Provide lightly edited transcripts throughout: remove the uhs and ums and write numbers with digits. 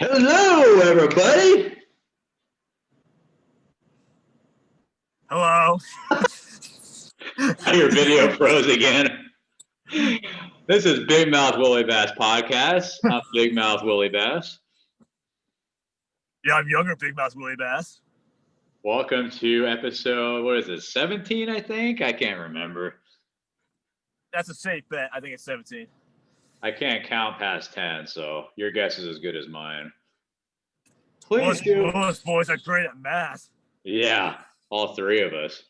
Hello, everybody. Hello. Your video froze again. This is Big Mouth Willie Bass Podcast. I'm Big Mouth Willie Bass. Yeah, I'm younger Big Mouth Willie Bass. Welcome to episode, 17, I think? I can't remember. That's a safe bet. I think it's 17. I can't count past 10, so your guess is as good as mine. Please do. Most boys are great at math. Yeah, all three of us.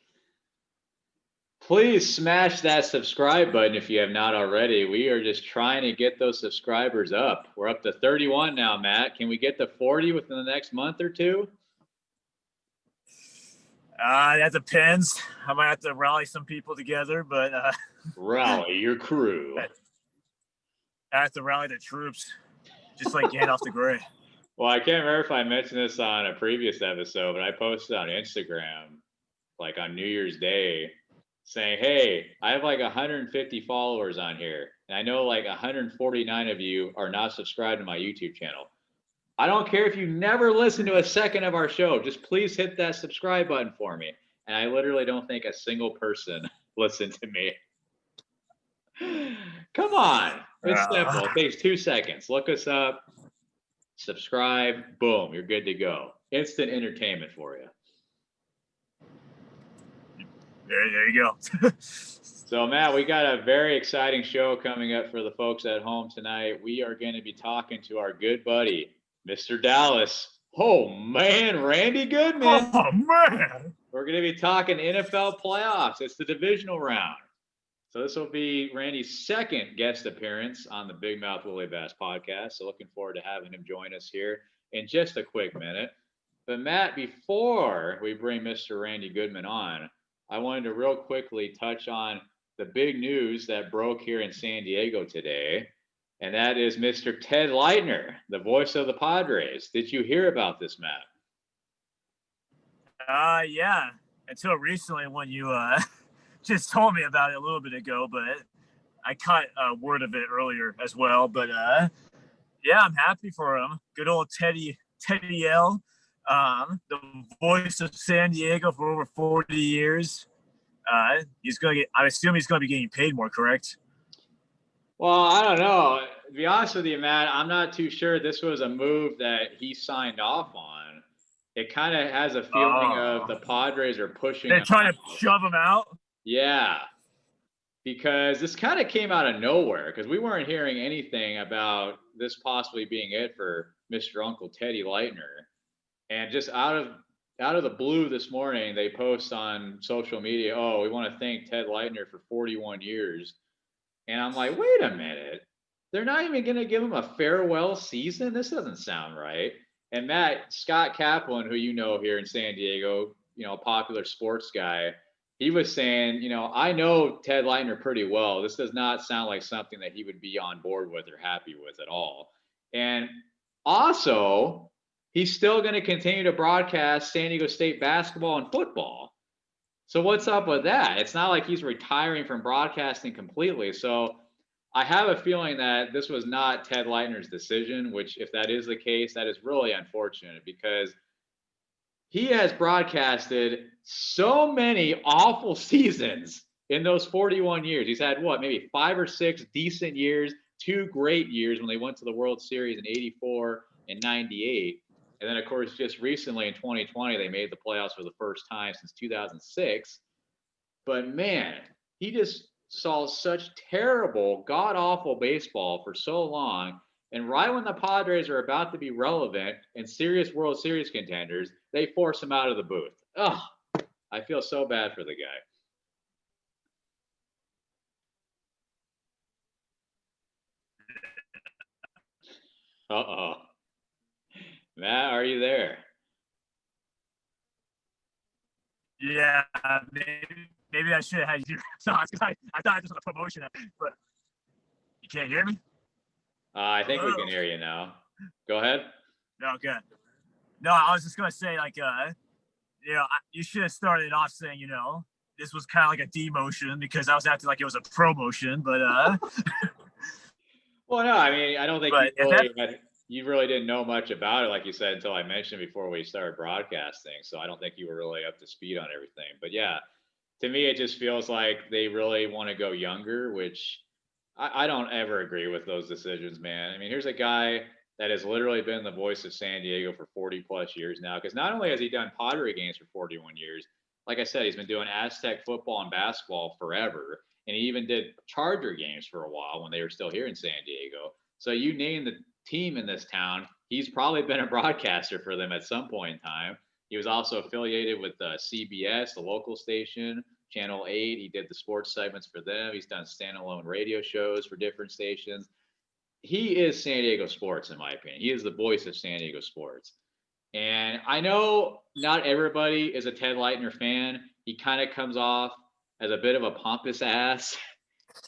Please smash that subscribe button if you have not already. We are just trying to get those subscribers up. We're up to 31 now, Matt. Can we get to 40 within the next month or two? That depends. I might have to rally some people together, but rally your crew. I have to rally the troops, just like Gandalf the Grey. Well, I can't remember if I mentioned this on a previous episode, but I posted on Instagram, like on New Year's Day, saying, hey, I have like 150 followers on here. And I know like 149 of you are not subscribed to my YouTube channel. I don't care if you never listen to a second of our show. Just please hit that subscribe button for me. And I literally don't think a single person listened to me. Come on. It's simple. It takes 2 seconds. Look us up, subscribe, boom, you're good to go. Instant entertainment for you. There you go. So, Matt, we got a very exciting show coming up for the folks at home tonight. We are going to be talking to our good buddy, Mr. Dallas. Oh, man, Randy Goodman. Oh, man. We're going to be talking NFL playoffs. It's the divisional round. So this will be Randy's second guest appearance on the Big Mouth Willie Bass podcast. So looking forward to having him join us here in just a quick minute. But, Matt, before we bring Mr. Randy Goodman on, I wanted to real quickly touch on the big news that broke here in San Diego today, and that is Mr. Ted Lightner, the voice of the Padres. Did you hear about this, Matt? Yeah, until recently when you just told me about it a little bit ago, but I caught a word of it earlier as well. But yeah, I'm happy for him. Good old Teddy L. The voice of San Diego for over 40 years. He's going to get, I assume he's going to be getting paid more, correct? Well, I don't know. To be honest with you, Matt, I'm not too sure this was a move that he signed off on. It kind of has a feeling of the Padres are pushing. They're trying to shove him out? Yeah. Because this kind of came out of nowhere because we weren't hearing anything about this possibly being it for Mr. Uncle Teddy Lightner. And just out of the blue this morning, they post on social media, oh, we want to thank Ted Lightner for 41 years. And I'm like, wait a minute. They're not even going to give him a farewell season? This doesn't sound right. And Matt, Scott Kaplan, who you know here in San Diego, a popular sports guy, he was saying, I know Ted Lightner pretty well. This does not sound like something that he would be on board with or happy with at all. And also, he's still going to continue to broadcast San Diego State basketball and football. So what's up with that? It's not like he's retiring from broadcasting completely. So I have a feeling that this was not Ted Lightner's decision, which if that is the case, that is really unfortunate because he has broadcasted so many awful seasons in those 41 years. He's had maybe 5 or 6 decent years, 2 great years when they went to the World Series in 84 and 98. And then, of course, just recently in 2020, they made the playoffs for the first time since 2006. But, man, he just saw such terrible, god-awful baseball for so long. And right when the Padres are about to be relevant and serious World Series contenders, they force him out of the booth. Ugh, I feel so bad for the guy. Uh-oh. Matt, are you there? Yeah, maybe I should have had your thoughts because I thought this was a promotion, but you can't hear me? I think we can hear you now. Go ahead. Okay. No, I was just going to say, you should have started off saying, this was kind of like a demotion because I was acting like it was a promotion, but Well, no, I mean, I don't think you really didn't know much about it, like you said, until I mentioned before we started broadcasting. So I don't think you were really up to speed on everything. But yeah, to me, it just feels like they really want to go younger, which I don't ever agree with those decisions, man. I mean, here's a guy that has literally been the voice of San Diego for 40 plus years now. Because not only has he done Padre games for 41 years, like I said, he's been doing Aztec football and basketball forever. And he even did Charger games for a while when they were still here in San Diego. So you name the team in this town, he's probably been a broadcaster for them at some point in time. He was also affiliated with CBS, the local station, Channel 8. He did the sports segments for them. He's done standalone radio shows for different stations. He is San Diego sports, in my opinion. He is the voice of San Diego sports. And I know not everybody is a Ted Lightner fan. He kind of comes off as a bit of a pompous ass.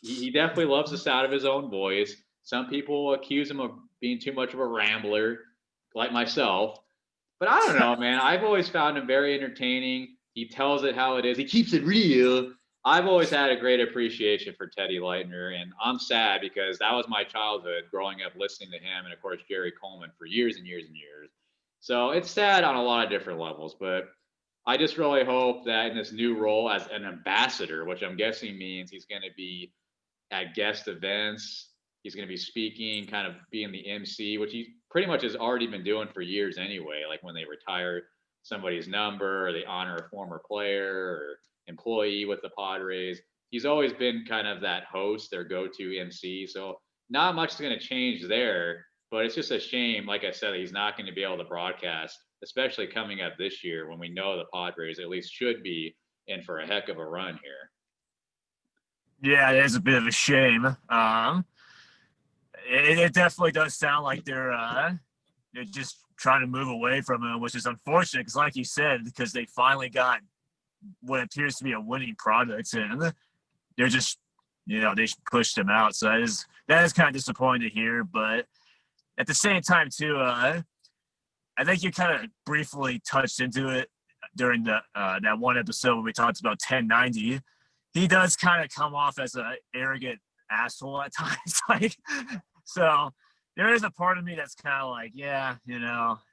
He definitely loves the sound of his own voice. Some people accuse him of being too much of a rambler, like myself. But I don't know, man. I've always found him very entertaining. He tells it how it is. He keeps it real. I've always had a great appreciation for Teddy Lightner, and I'm sad because that was my childhood growing up listening to him and, of course, Jerry Coleman for years and years and years. So it's sad on a lot of different levels, but I just really hope that in this new role as an ambassador, which I'm guessing means he's going to be at guest events, he's going to be speaking, kind of being the MC, which he pretty much has already been doing for years anyway, like when they retire somebody's number or they honor a former player or employee with the Padres. He's always been kind of that host, their go-to MC. So not much is going to change there, but it's just a shame, like I said, he's not going to be able to broadcast, especially coming up this year when we know the Padres at least should be in for a heck of a run here. Yeah, it is a bit of a shame. It definitely does sound like they're just trying to move away from him, which is unfortunate because, like you said, because they finally got what appears to be a winning product, and they're just, they pushed him out. So that is kind of disappointing to hear. But at the same time, too, I think you kind of briefly touched into it during that one episode when we talked about 1090. He does kind of come off as an arrogant asshole at times. So there is a part of me that's kind of like, yeah,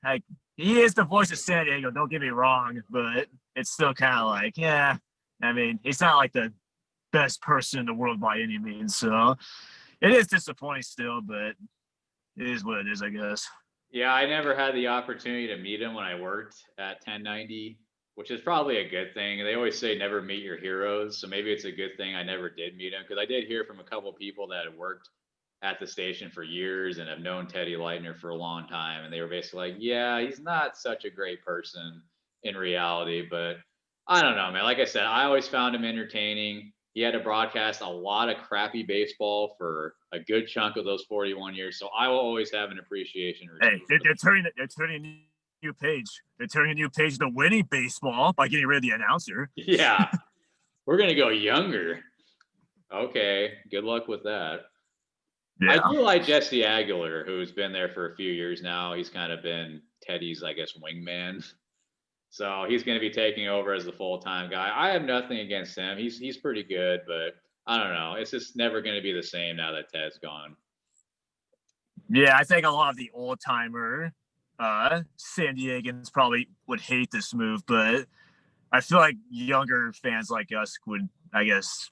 like he is the voice of San Diego. Don't get me wrong, but it's still kind of like, yeah, I mean, he's not like the best person in the world by any means. So it is disappointing still, but it is what it is, I guess. Yeah, I never had the opportunity to meet him when I worked at 1090, which is probably a good thing. They always say never meet your heroes. So maybe it's a good thing I never did meet him because I did hear from a couple of people that had worked at the station for years and have known Teddy Lightner for a long time. And they were basically like, yeah, he's not such a great person in reality. But I don't know, man. Like I said, I always found him entertaining. He had to broadcast a lot of crappy baseball for a good chunk of those 41 years. So I will always have an appreciation. Hey, they're turning a new page. They're turning a new page to winning baseball by getting rid of the announcer. Yeah. We're going to go younger. Okay. Good luck with that. Yeah. I do like Jesse Aguilar, who's been there for a few years now. He's kind of been Teddy's, I guess, wingman. So he's going to be taking over as the full-time guy. I have nothing against him. He's pretty good, but I don't know. It's just never going to be the same now that Ted's gone. Yeah, I think a lot of the old-timer San Diegans probably would hate this move, but I feel like younger fans like us would, I guess,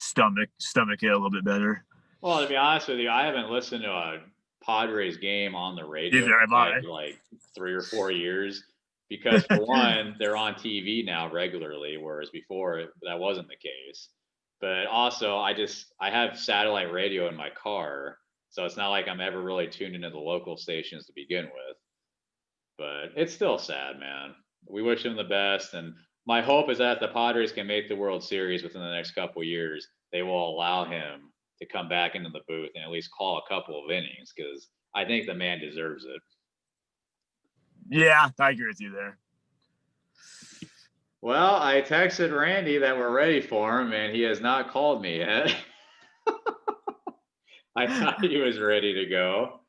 stomach it a little bit better. Well, to be honest with you, I haven't listened to a Padres game on the radio in like 3 or 4 years because, for one, they're on TV now regularly, whereas before that wasn't the case. But also, I have satellite radio in my car, so it's not like I'm ever really tuned into the local stations to begin with. But it's still sad, man. We wish him the best, and my hope is that the Padres can make the World Series within the next couple of years. They will allow him to come back into the booth and at least call a couple of innings because I think the man deserves it. Yeah, I agree with you there. Well, I texted Randy that we're ready for him, and he has not called me yet. I thought he was ready to go.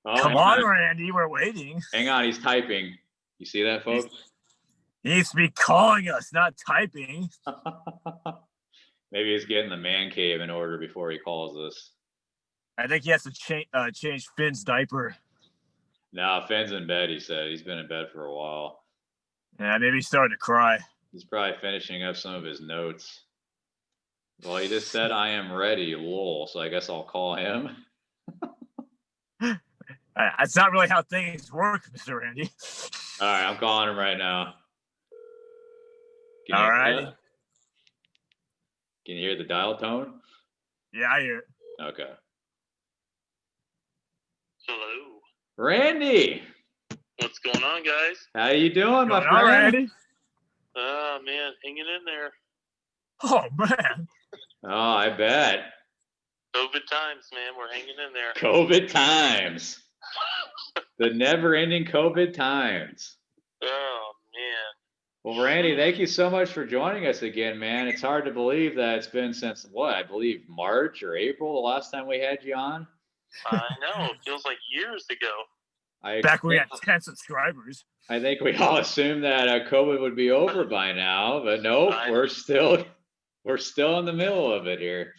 Oh, come on, Randy, we're waiting. Hang on, he's typing. You see that, folks? He needs to be calling us, not typing. Maybe he's getting the man cave in order before he calls us. I think he has to change Finn's diaper. No, Finn's in bed, he said. He's been in bed for a while. Yeah, maybe he's starting to cry. He's probably finishing up some of his notes. Well, he just said, I am ready, lol, so I guess I'll call him. That's not really how things work, Mr. Randy. All right, I'm calling him right now. All righty. Can you hear the dial tone? Yeah, I hear it. Okay. Hello. Randy! What's going on, guys? How you doing, my friend? All righty. Oh, man, hanging in there. Oh, man. Oh, I bet. COVID times, man. We're hanging in there. COVID times. The never-ending COVID times. Oh, man. Well, Randy, thank you so much for joining us again, man. It's hard to believe that it's been since, I believe March or April, the last time we had you on. I know. It feels like years ago. Back when we had 10 subscribers. I think we all assumed that COVID would be over by now, but nope, we're still in the middle of it here.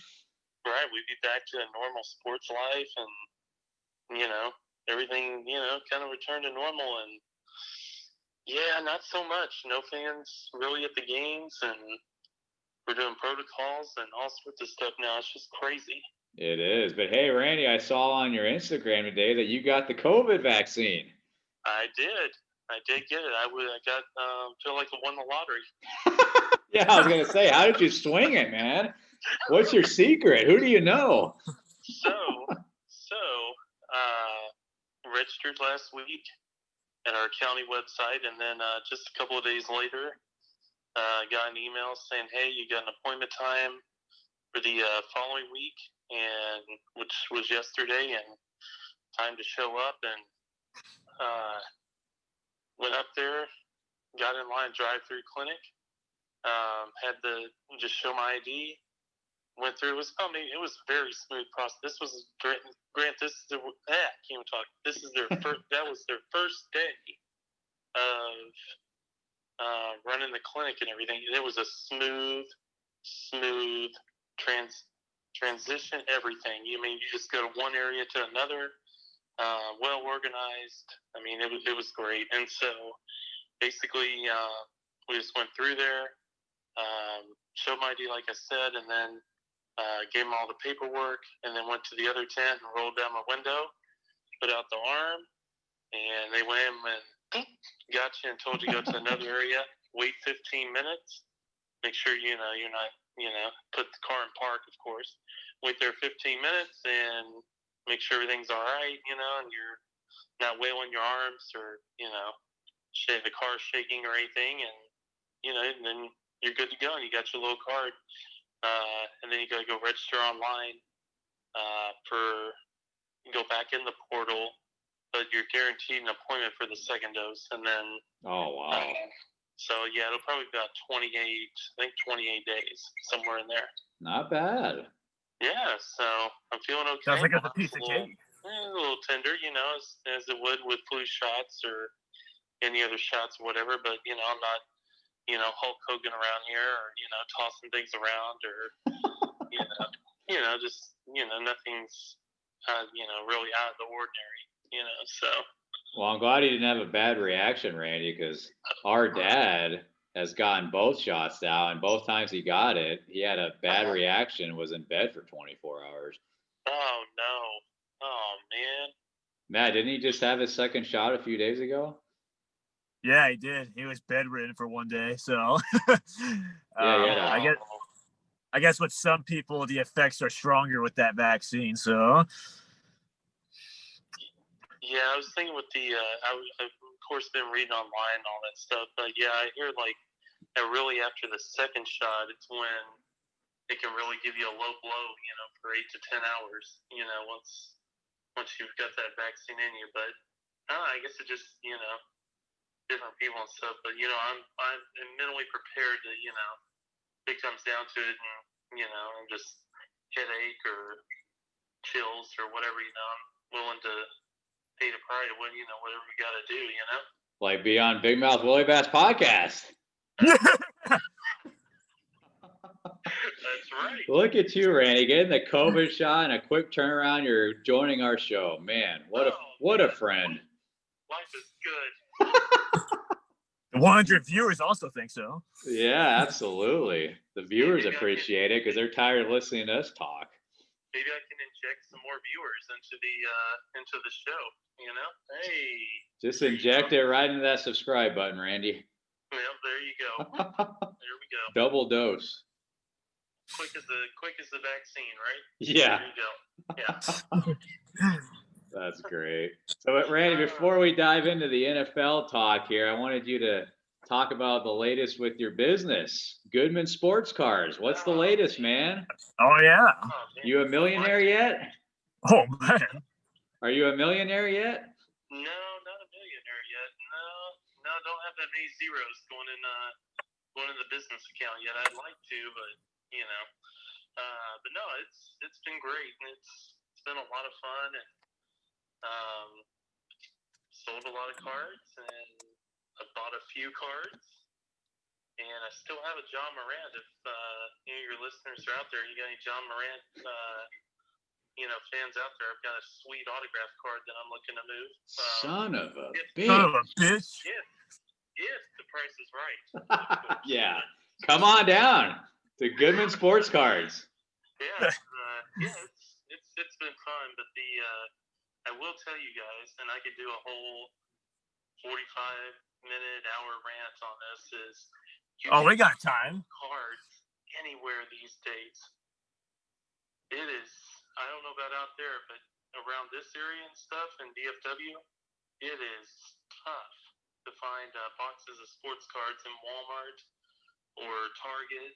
Right. We'd be back to a normal sports life and, everything, kind of returned to normal. And, yeah, not so much. No fans really at the games, and we're doing protocols and all sorts of stuff now. It's just crazy. It is. But, hey, Randy, I saw on your Instagram today that you got the COVID vaccine. I did get it. I feel like I won the lottery. Yeah, I was going to say, how did you swing it, man? What's your secret? Who do you know? So, registered last week at our county website, and then just a couple of days later, got an email saying, hey, you got an appointment time for the following week, and which was yesterday, and time to show up. And went up there, got in line, drive-through clinic, had to just show my ID, went through. It was a very smooth process. This was Grant. This is I can't even talk. This is their first. That was their first day of running the clinic and everything. It was a smooth transition. Everything. You just go to one area to another. Well organized. I mean, it was great. And so basically, we just went through there, showed my ID, like I said, and then gave them all the paperwork, and then went to the other tent and rolled down my window, put out the arm, and they went in and got you and told you to go to another area, wait 15 minutes, make sure you're not, put the car in park, of course, wait there 15 minutes and make sure everything's all right, and you're not wailing your arms or, the car shaking or anything, and, and then you're good to go, and you got your little card. And then you got to go register online go back in the portal, but you're guaranteed an appointment for the second dose. And then, oh, wow. So, yeah, it'll probably be about 28 days, somewhere in there. Not bad. Yeah, so I'm feeling okay. Sounds like it's a piece of cake. A little tender, as it would with flu shots or any other shots or whatever. But, I'm not, Hulk Hogan around here or, tossing things around or, just, nothing's, really out of the ordinary, so. Well, I'm glad he didn't have a bad reaction, Randy, because our dad has gotten both shots now, and both times he got it, he had a bad reaction and was in bed for 24 hours. Oh, no. Oh, man. Matt, didn't he just have his second shot a few days ago? Yeah, he did. He was bedridden for one day, so I guess with some people the effects are stronger with that vaccine. So yeah, I was thinking with the I've of course been reading online and all that stuff, but yeah, I hear that really after the second shot, it's when it can really give you a low blow, for 8 to 10 hours, once you've got that vaccine in you. But I guess it just different people and stuff, but I'm mentally prepared to if it comes down to it, and just headache or chills or whatever, I'm willing to pay the price of whatever we got to do, Like be on Big Mouth Willie Bass podcast. That's right. Look at you, Randy, getting the COVID shot and a quick turnaround. You're joining our show, man. What a friend. Life is good. The 100 viewers also think so. Yeah, absolutely. The viewers appreciate it because they're tired of listening to us talk. Maybe I can inject some more viewers into the show. You know, hey. Just inject it right into that subscribe button, Randy. Well, there you go. There we go. Double dose. Quick as the vaccine, right? Yeah. There you go. Yeah. That's great. So, Randy, before we dive into the NFL talk here, I wanted you to talk about the latest with your business, Goodman Sports Cars. What's the latest, man? Oh, yeah. You a millionaire yet? Oh, man. Are you a millionaire yet? No, not a millionaire yet. No, don't have that many zeros going in the business account yet. I'd like to, but but no, it's been great. It's been a lot of fun, and sold a lot of cards, and I bought a few cards, and I still have a John Morant. If any of your listeners are out there, you got any John Morant, fans out there? I've got a sweet autograph card that I'm looking to move. Son of a bitch. If the price is right. Yeah. Come on down to Goodman Sports Cards. Yeah, it's been fun, but I will tell you guys, and I could do a whole 45-minute hour rant on this. We got time. Cards anywhere these days. It is. I don't know about out there, but around this area and stuff in DFW, it is tough to find boxes of sports cards in Walmart or Target.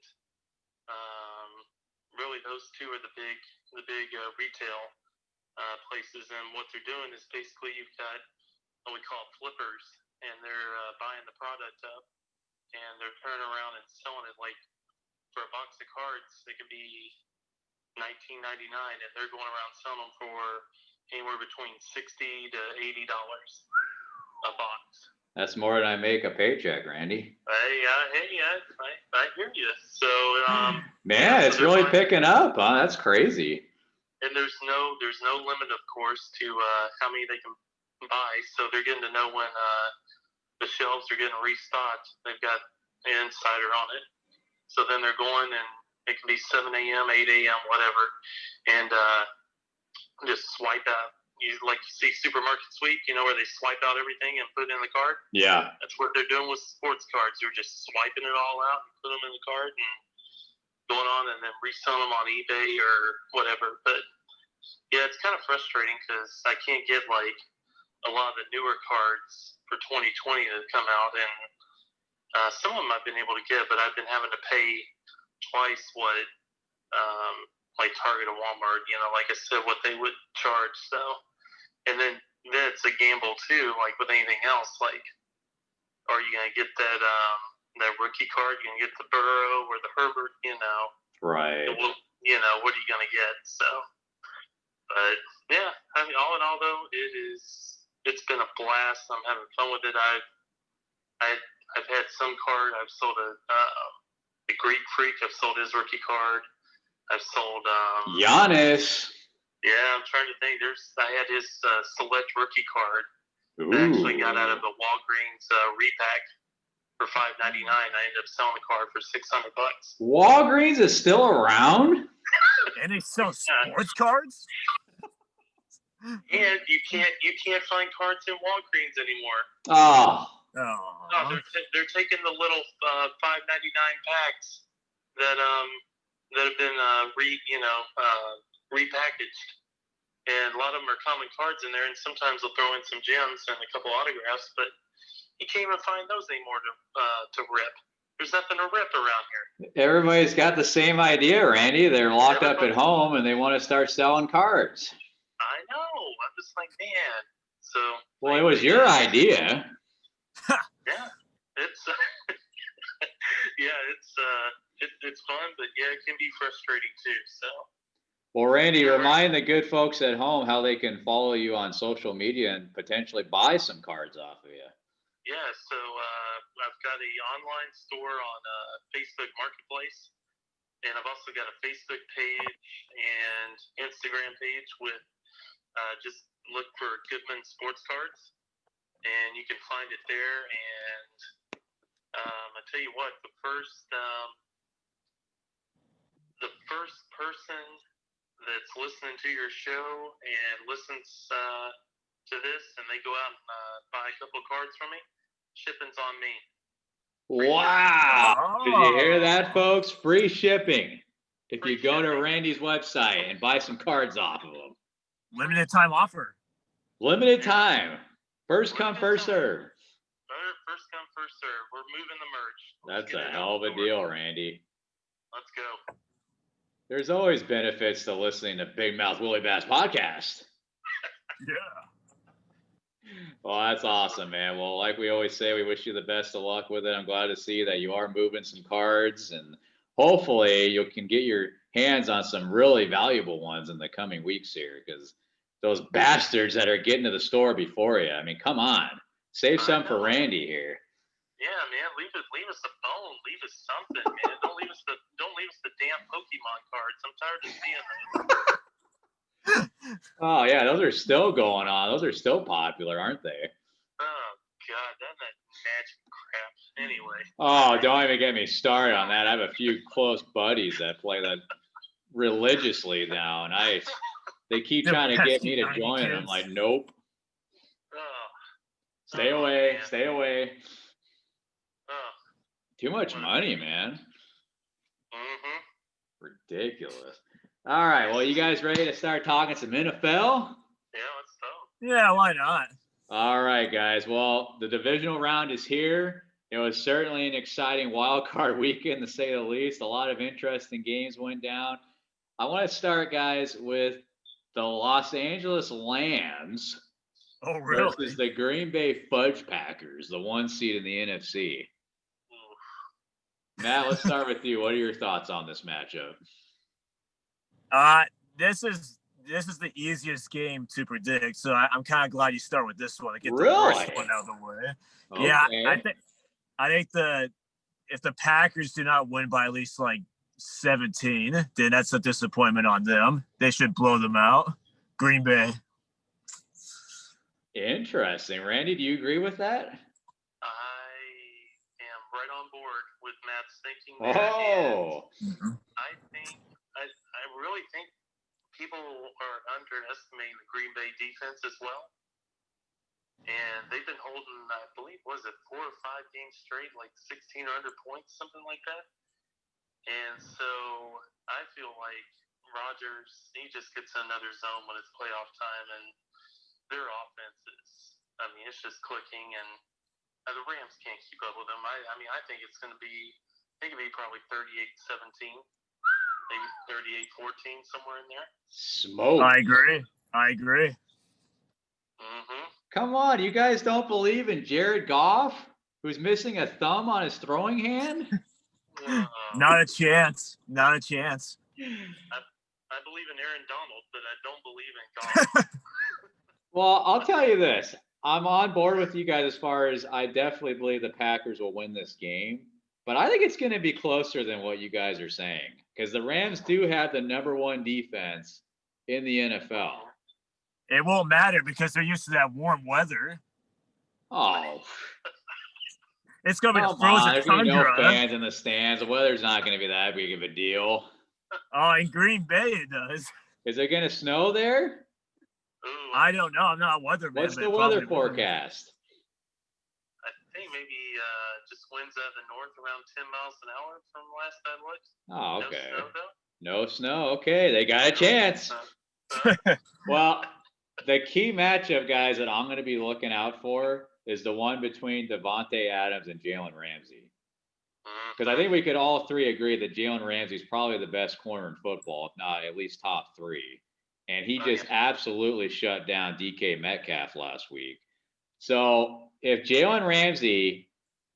Really, those two are the big retail places, and what they're doing is basically you've got what we call flippers, and they're buying the product up, and they're turning around and selling it. Like for a box of cards, it could be $19.99, and they're going around selling them for anywhere between $60 to $80 a box. That's more than I make a paycheck, Randy. I hear you. So, man, it's really picking up, huh? That's crazy. And there's no limit, of course, to how many they can buy. So they're getting to know when the shelves are getting restocked. They've got an insider on it. So then they're going, and it can be 7 a.m., 8 a.m., whatever, and just swipe out. You see Supermarket Sweep, where they swipe out everything and put it in the card? Yeah. That's what they're doing with sports cards. They're just swiping it all out and put them in the card and going on and then reselling them on eBay or whatever. But, yeah, it's kind of frustrating because I can't get, a lot of the newer cards for 2020 that come out. And some of them I've been able to get, but I've been having to pay twice what Target or Walmart, like I said, what they would charge. So, and then it's a gamble too, like with anything else. Like, are you gonna get that rookie card? You gonna get the Burrow or the Herbert? Right. What are you gonna get? So, but yeah, I mean, all in all, though, it's been a blast. I'm having fun with it. I've had some card. I've sold the Greek Freak. I've sold his rookie card. I've sold Giannis. Yeah, I'm trying to think. I had his select rookie card. Ooh. I actually got out of the Walgreens repack for $5.99. I ended up selling the card for $600. Walgreens is still around? And they sell sports cards? And you can't find cards in Walgreens anymore. Oh. No, they're taking the little $5.99 packs that have been repackaged, and a lot of them are common cards in there. And sometimes they'll throw in some gems and a couple autographs, but you can't even find those anymore to rip. There's nothing to rip around here. Everybody's got the same idea, Randy. They're locked up at home and they want to start selling cards. I know. I'm just like, man. So. Well, it was your idea. Yeah, it's it's fun, but yeah, it can be frustrating too. So. Well, Randy, remind the good folks at home how they can follow you on social media and potentially buy some cards off of you. Yeah, so I've got an online store on Facebook Marketplace, and I've also got a Facebook page and Instagram page with just look for Goodman Sports Cards. and you can find it there. And I tell you what, the first person that's listening to your show and listens to this, and they go out and buy a couple of cards from me, shipping's on me. Wow. Did you hear that, folks? Free shipping. If you go to Randy's website and buy some cards off of him. Limited time offer. Limited time. First come, first serve. First come, first serve. We're moving the merch. That's a hell of a deal, Randy. Let's go. There's always benefits to listening to Big Mouth Willie Bass podcast. Yeah. Well, that's awesome, man. Well, like we always say, we wish you the best of luck with it. I'm glad to see that you are moving some cards, and hopefully you can get your hands on some really valuable ones in the coming weeks here, because those bastards that are getting to the store before you, I mean, come on. Save some for Randy here. Yeah, man, leave us a bone, leave us something, man. Don't leave us the damn Pokemon cards. I'm tired of seeing them. Oh yeah, those are still going on. Those are still popular, aren't they? Oh God, that magic crap. Anyway. Oh, don't even get me started on that. I have a few close buddies that play that religiously now, and they keep trying to get me to join it. I'm like, nope. Stay away. Man. Stay away. Too much money, man. Ridiculous. All right. Well, you guys ready to start talking some NFL? Yeah, let's go. Yeah, why not? All right, guys. Well, the divisional round is here. It was certainly an exciting wild card weekend, to say the least. A lot of interesting games went down. I want to start, guys, with the Los Angeles Lambs versus the Green Bay Fudge Packers, the 1 seed in the NFC. Matt, let's start with you. What are your thoughts on this matchup? This is the easiest game to predict, so I'm kind of glad you start with this one to get the first one out of the way. Okay. Yeah, I think if the Packers do not win by at least like 17, then that's a disappointment on them. They should blow them out. Green Bay. Interesting. Randy, do you agree with that? I am right on board with Matt's thinking there. I really think people are underestimating the Green Bay defense as well. And they've been holding, I believe, 4 or 5 games straight, like 16 or under points, something like that. And so I feel like Rodgers, he just gets another zone when it's playoff time, and their offense is, it's just clicking, and the Rams can't keep up with them. I think it's going to be, probably 38-17, maybe 38-14, somewhere in there. Smoke. I agree. Come on, you guys don't believe in Jared Goff, who's missing a thumb on his throwing hand? Not a chance. I believe in Aaron Donald, but I don't believe in Goff. Well, I'll tell you this. I'm on board with you guys as far as I definitely believe the Packers will win this game. But I think it's going to be closer than what you guys are saying, because the Rams do have the number 1 defense in the NFL. It won't matter because they're used to that warm weather. Oh. It's going to be the frozen there's tundra. No fans in the stands. The weather's not going to be that big of a deal. Oh, in Green Bay it does. Is it going to snow there? I don't know. I'm not a weatherman. What's the weather forecast? I think maybe just winds out of the north around 10 miles an hour from last I looked. Oh, okay. No snow, though? No snow. Okay, they got a chance. Well, the key matchup, guys, that I'm going to be looking out for is the one between Devonta Adams and Jaylen Ramsey. Because I think we could all three agree that Jaylen Ramsey is probably the best corner in football, if not at least top 3. And he just absolutely shut down DK Metcalf last week. So if Jaylen Ramsey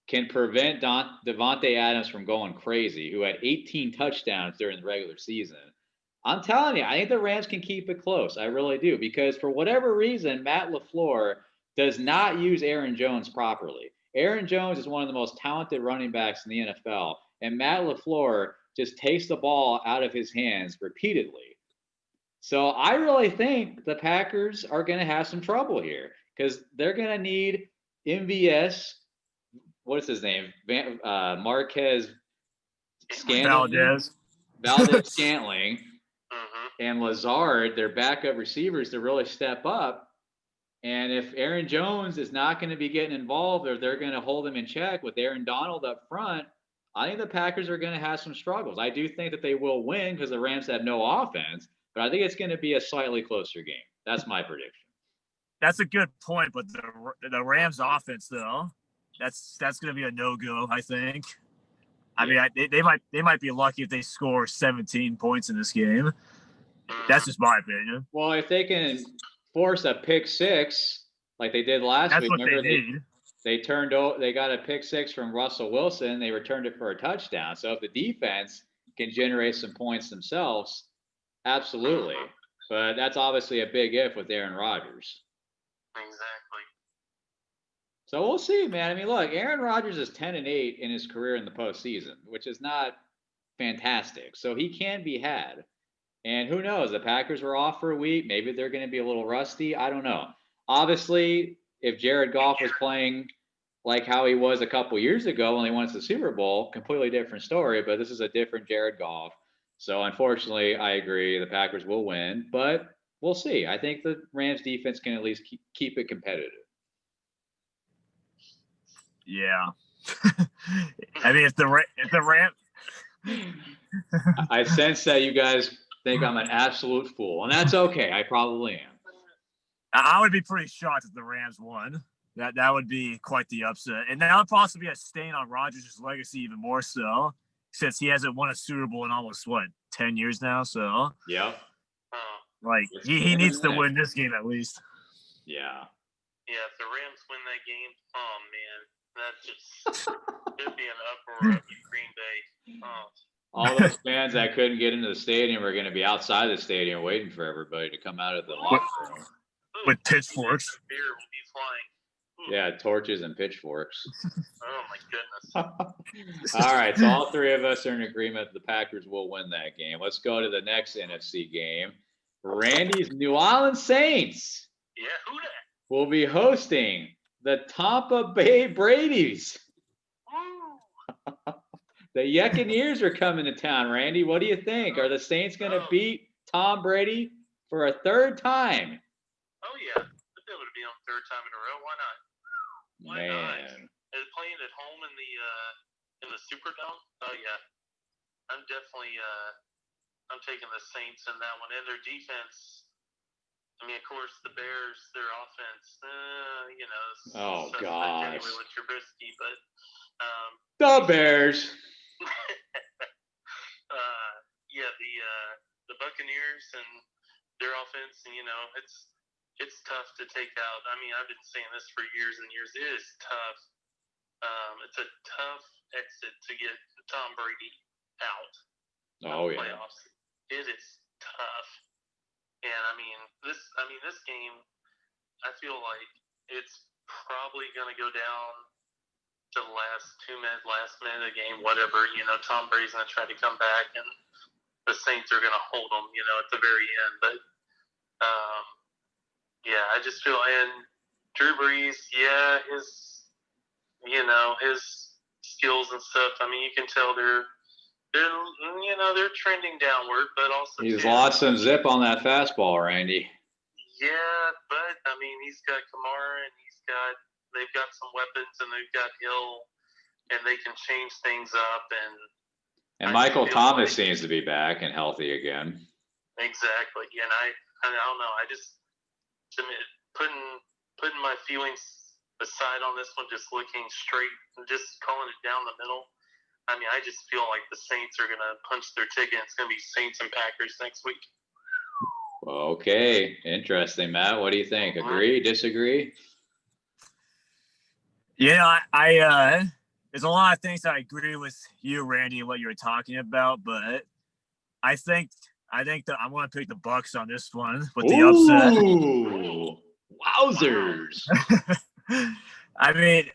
can prevent Devonta Adams from going crazy, who had 18 touchdowns during the regular season, I'm telling you, I think the Rams can keep it close. I really do. Because for whatever reason, Matt LaFleur does not use Aaron Jones properly. Aaron Jones is one of the most talented running backs in the NFL. And Matt LaFleur just takes the ball out of his hands repeatedly. So I really think the Packers are going to have some trouble here because they're going to need MVS, what's his name? Marquez Scantling, Valdez Scantling, and Lazard, their backup receivers, to really step up. And if Aaron Jones is not going to be getting involved, or they're going to hold him in check with Aaron Donald up front, I think the Packers are going to have some struggles. I do think that they will win because the Rams have no offense, but I think it's going to be a slightly closer game. That's my prediction. That's a good point, but the Rams offense, though, that's going to be a no-go, I think. I mean, they might be lucky if they score 17 points in this game. That's just my opinion. Well, if they can force a pick six like they did last week, remember they got a pick six from Russell Wilson. They returned it for a touchdown. So if the defense can generate some points themselves, absolutely. But that's obviously a big if with Aaron Rodgers. Exactly. So we'll see, man. I mean, look, Aaron Rodgers is 10-8 in his career in the postseason, which is not fantastic. So he can be had. And who knows? The Packers were off for a week. Maybe they're going to be a little rusty. I don't know. Obviously, if Jared Goff was playing like how he was a couple years ago when they won the Super Bowl, completely different story. But this is a different Jared Goff. So unfortunately, I agree. The Packers will win, but we'll see. I think the Rams defense can at least keep it competitive. Yeah. I mean, if the Rams. I sense that you guys think I'm an absolute fool, and that's okay. I probably am. I would be pretty shocked if the Rams won. That would be quite the upset, and that would possibly be a stain on Rodgers' legacy even more so, since he hasn't won a Super Bowl in almost 10 years now. So yeah, like he needs to win this game at least. Yeah. Yeah, if the Rams win that game, oh man, that just could be an uproar up in Green Bay. Oh. All those fans that couldn't get into the stadium are going to be outside the stadium waiting for everybody to come out of the locker room. With pitchforks. Beer will be flying. Yeah, torches and pitchforks. Oh, my goodness. All right, so all three of us are in agreement the Packers will win that game. Let's go to the next NFC game. Randy's New Orleans Saints. Yeah, who that? Will be hosting the Tampa Bay Brady's. The Buccaneers are coming to town, Randy. What do you think? Are the Saints going to beat Tom Brady for a third time? Oh, yeah. They'll be able to be on third time in a row. Why not? Why not? And playing at home in the Superdome? Oh, yeah. I'm definitely I'm taking the Saints in that one. And their defense, I mean, of course, the Bears, their offense, oh, gosh. Anyway with Trubisky, but the Bears. The Buccaneers and their offense, and it's tough to take out. I mean, I've been saying this for years and years. It is tough. It's a tough exit to get Tom Brady out. Oh, yeah. Playoffs. It is tough. And this game, I feel like it's probably going to go down to the last minute of the game, whatever. Tom Brady's going to try to come back, and the Saints are going to hold them, at the very end. But, I just feel, and Drew Brees, his skills and stuff, I mean, you can tell they're trending downward, but also he's lost some zip on that fastball, Randy. Yeah, but I mean, he's got Kamara, and they've got some weapons, and they've got Hill, and they can change things up. And Michael Thomas seems to be back and healthy again. Exactly, and I don't know. I just putting my feelings aside on this one, just looking straight and just calling it down the middle. I mean, I just feel like the Saints are going to punch their ticket. It's going to be Saints and Packers next week. Okay. Interesting, Matt. What do you think? Agree? Disagree? Yeah, I there's a lot of things I agree with you, Randy, and what you were talking about, but I think that I'm going to pick the Bucs on this one with the upset. Ooh, wowzers! I mean,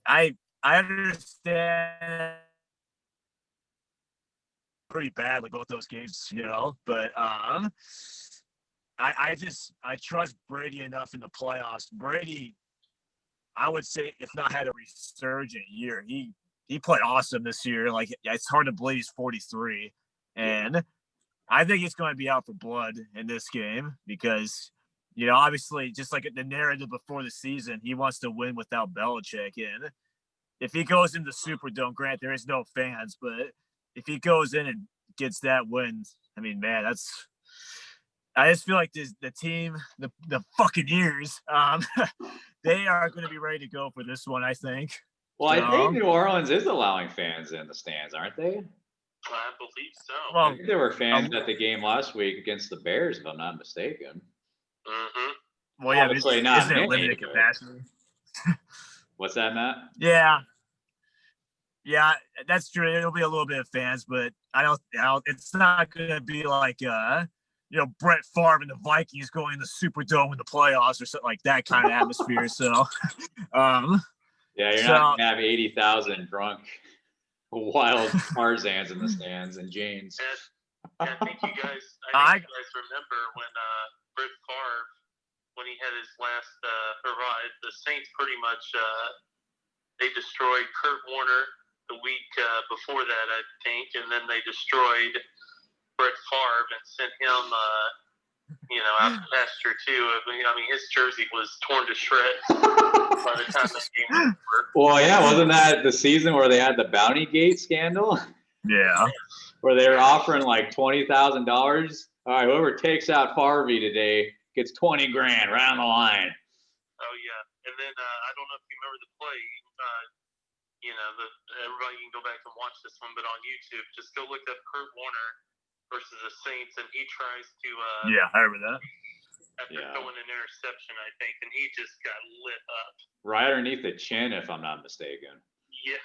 I understand pretty badly both those games, but I trust Brady enough in the playoffs. Brady I would say, if not had a resurgent year. He played awesome this year. Like, it's hard to believe he's 43. And I think he's going to be out for blood in this game because, obviously, just like the narrative before the season, he wants to win without Belichick. And if he goes into the Superdome, grant there is no fans, but if he goes in and gets that win, I mean, man, I just feel like the team, the fucking ears, they are going to be ready to go for this one, I think. Well, I think New Orleans is allowing fans in the stands, aren't they? I believe so. Well, I think there were fans at the game last week against the Bears, if I'm not mistaken. Mm-hmm. Well, yeah, obviously not isn't it limited capacity? What's that, Matt? Yeah, that's true. It'll be a little bit of fans, but I don't. It's not going to be like Brett Favre and the Vikings going to the Superdome in the playoffs or something like that kind of atmosphere. So, yeah, you're not gonna have 80,000 drunk, wild Tarzans in the stands and Janes. I think you guys remember when Brett Favre, when he had his last hurrah, the Saints pretty much they destroyed Kurt Warner the week before that, I think, and then they destroyed Brett Favre and sent him out to pasture too. I mean, his jersey was torn to shreds by the time that game was over. Well, yeah, wasn't that the season where they had the Bounty Gate scandal? Yeah. Where they were offering like $20,000. All right, whoever takes out Harvey today gets $20,000 round the line. Oh yeah, and then I don't know if you remember the play. Everybody can go back and watch this one, but on YouTube, just go look up Kurt Warner versus the Saints, and he tries to. Yeah, I remember that. After throwing an interception, I think, and he just got lit up. Right underneath the chin, if I'm not mistaken. Yeah.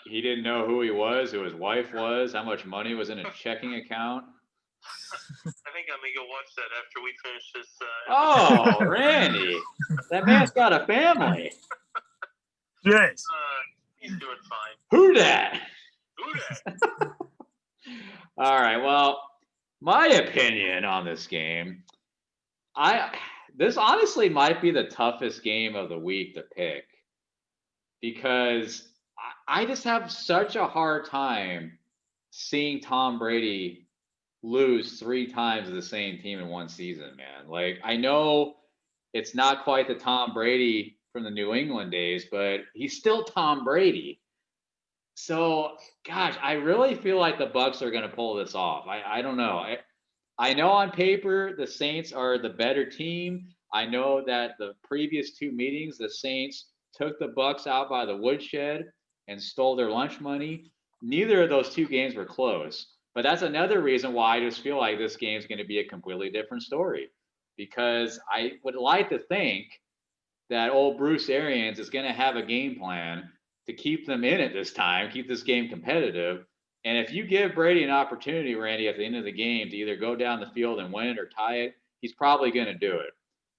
He didn't know who he was, who his wife was, how much money was in a checking account. I think I'm going to go watch that after we finish this. Oh, Randy. That man's got a family. Yes. He's doing fine. Who dat? Who dat? All right, well, my opinion on this game, this honestly might be the toughest game of the week to pick because I just have such a hard time seeing Tom Brady lose 3 times to the same team in one season, man. Like, I know it's not quite the Tom Brady from the New England days, but he's still Tom Brady. So, gosh, I really feel like the Bucs are going to pull this off. I don't know. I know on paper the Saints are the better team. I know that the previous 2 meetings, the Saints took the Bucs out by the woodshed and stole their lunch money. Neither of those 2 games were close. But that's another reason why I just feel like this game is going to be a completely different story. Because I would like to think that old Bruce Arians is going to have a game plan to keep them in it this time, keep this game competitive. And if you give Brady an opportunity, Randy, at the end of the game to either go down the field and win it or tie it, he's probably going to do it.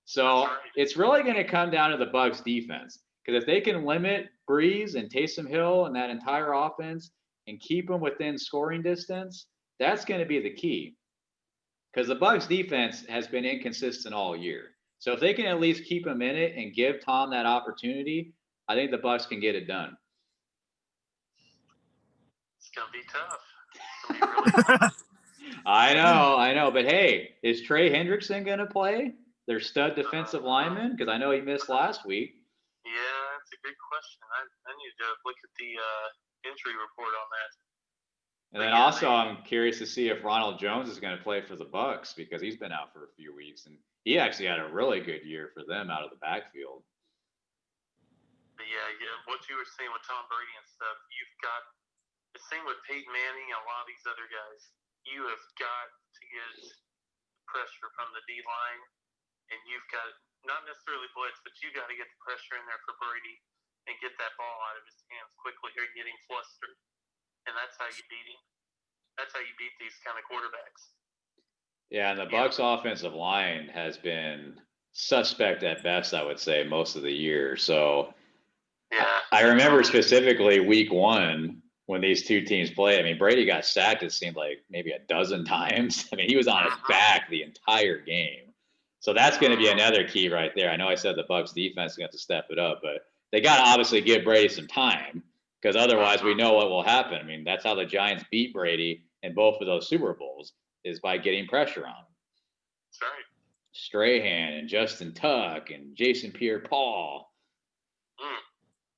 So it's really going to come down to the Bucs defense. Because if they can limit Breeze and Taysom Hill and that entire offense and keep them within scoring distance, that's going to be the key. Because the Bucs defense has been inconsistent all year. So if they can at least keep him in it and give Tom that opportunity, I think the Bucs can get it done. It's going to be tough. It's going to be really tough. I know. But hey, is Trey Hendrickson going to play? Their stud defensive lineman? Because I know he missed last week. Yeah, that's a good question. I need to look at the injury report on that. And then also, I'm curious to see if Ronald Jones is going to play for the Bucs because he's been out for a few weeks, and he actually had a really good year for them out of the backfield. But yeah. What you were saying with Tom Brady and stuff, you've got the same with Peyton Manning and a lot of these other guys. You have got to get pressure from the D line, and you've got not necessarily blitz, but you got to get the pressure in there for Brady and get that ball out of his hands quickly or getting flustered. And that's how you beat him. That's how you beat these kind of quarterbacks. Yeah, and the Bucs offensive line has been suspect at best, I would say, most of the year. So yeah, I remember specifically week 1 when these 2 teams played. I mean, Brady got sacked, it seemed like maybe a dozen times. I mean, he was on his back the entire game. So that's going to be another key right there. I know I said the Bucs defense is going to have to step it up, but they got to obviously give Brady some time because otherwise we know what will happen. I mean, that's how the Giants beat Brady in both of those Super Bowls is by getting pressure on him. That's right. Strahan and Justin Tuck and Jason Pierre-Paul.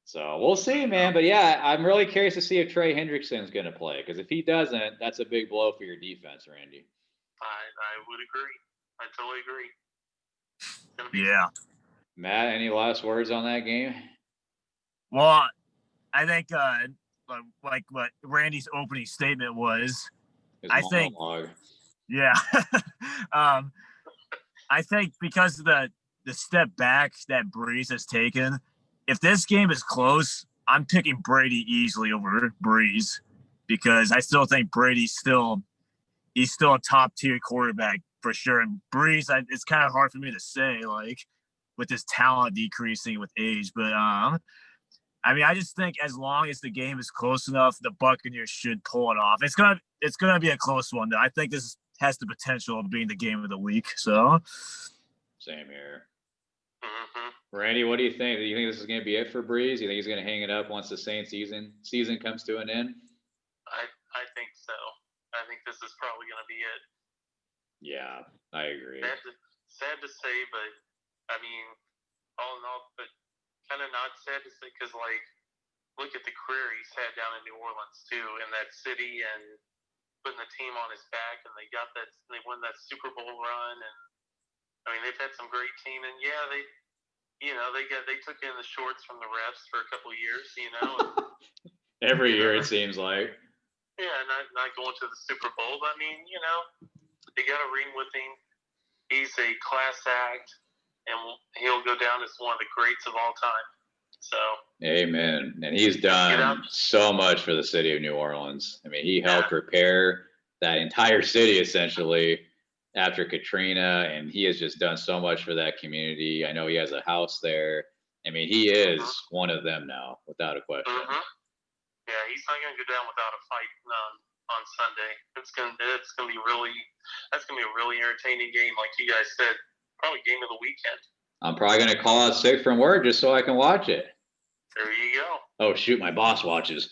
So we'll see, man. But yeah, I'm really curious to see if Trey Hendrickson's going to play because if he doesn't, that's a big blow for your defense, Randy. I would agree. I totally agree. Yeah. Matt, any last words on that game? Well, I think like what Randy's opening statement was, I think, yeah. I think because of the step back that Breeze has taken, if this game is close, I'm picking Brady easily over Breeze because I still think he's still a top tier quarterback for sure. And Breeze, it's kind of hard for me to say, like, with his talent decreasing with age. But I mean, I just think as long as the game is close enough, the Buccaneers should pull it off. It's gonna be a close one, though. I think this has the potential of being the game of the week. So, same here. Randy, what do you think? Do you think this is going to be it for Breeze? Do you think he's going to hang it up once the Saints season comes to an end? I think so. I think this is probably going to be it. Yeah, I agree. Sad to say, but I mean, all in all, but kind of not sad to say because, like, look at the career he's had down in New Orleans too, in that city, and putting the team on his back, and they won that Super Bowl run, and I mean they've had some great team, and yeah, they took in the shorts from the refs for a couple of years, Every year it seems like. Yeah, not going to the Super Bowl. But I mean, they got a ring with him. He's a class act, and he'll go down as one of the greats of all time. So. Amen. And he's done so much for the city of New Orleans. I mean, he helped repair that entire city essentially after Katrina, and he has just done so much for that community. I know he has a house there. I mean, he is one of them now, without a question. Yeah, he's not going to go down without a fight on Sunday. That's gonna be a really entertaining game, like you guys said. Probably game of the weekend. I'm probably going to call out sick from work just so I can watch it. There you go. Oh shoot, my boss watches.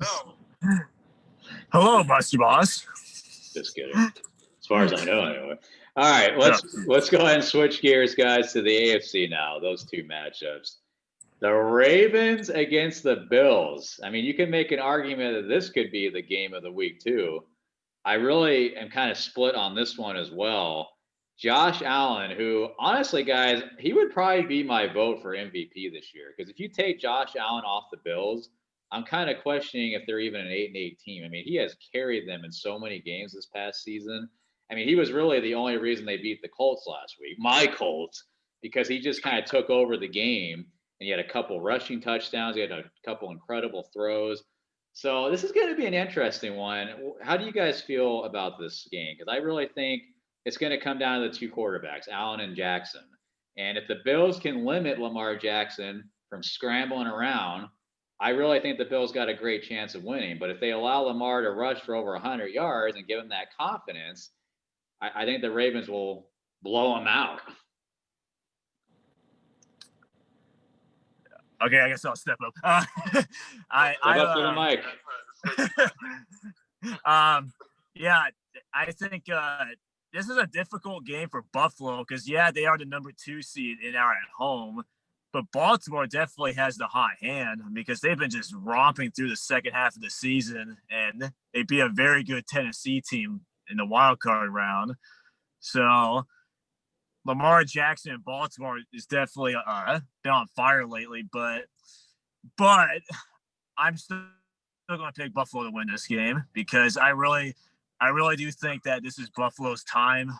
Oh. Hello, Buster Boss. Just kidding. As far as I know, anyway. All right, let's go ahead and switch gears, guys, to the AFC now. Those two matchups. The Ravens against the Bills. I mean, you can make an argument that this could be the game of the week too. I really am kind of split on this one as well. Josh Allen, who honestly, guys, he would probably be my vote for MVP this year. Because if you take Josh Allen off the Bills, I'm kind of questioning if they're even an 8-8 team. I mean, he has carried them in so many games this past season. I mean, he was really the only reason they beat the Colts last week, my Colts, because he just kind of took over the game. And he had a couple rushing touchdowns. He had a couple incredible throws. So this is going to be an interesting one. How do you guys feel about this game? Because I really think it's going to come down to the two quarterbacks, Allen and Jackson. And if the Bills can limit Lamar Jackson from scrambling around, I really think the Bills got a great chance of winning. But if they allow Lamar to rush for over 100 yards and give him that confidence, I think the Ravens will blow him out. Okay, I guess I'll step up. Step up to the mic. Yeah, I think this is a difficult game for Buffalo because, yeah, they are the number 2 seed and are at home. But Baltimore definitely has the hot hand because they've been just romping through the second half of the season, and they beat a very good Tennessee team in the wild card round. So Lamar Jackson in Baltimore is definitely been on fire lately, but I'm still going to pick Buffalo to win this game because I really do think that this is Buffalo's time.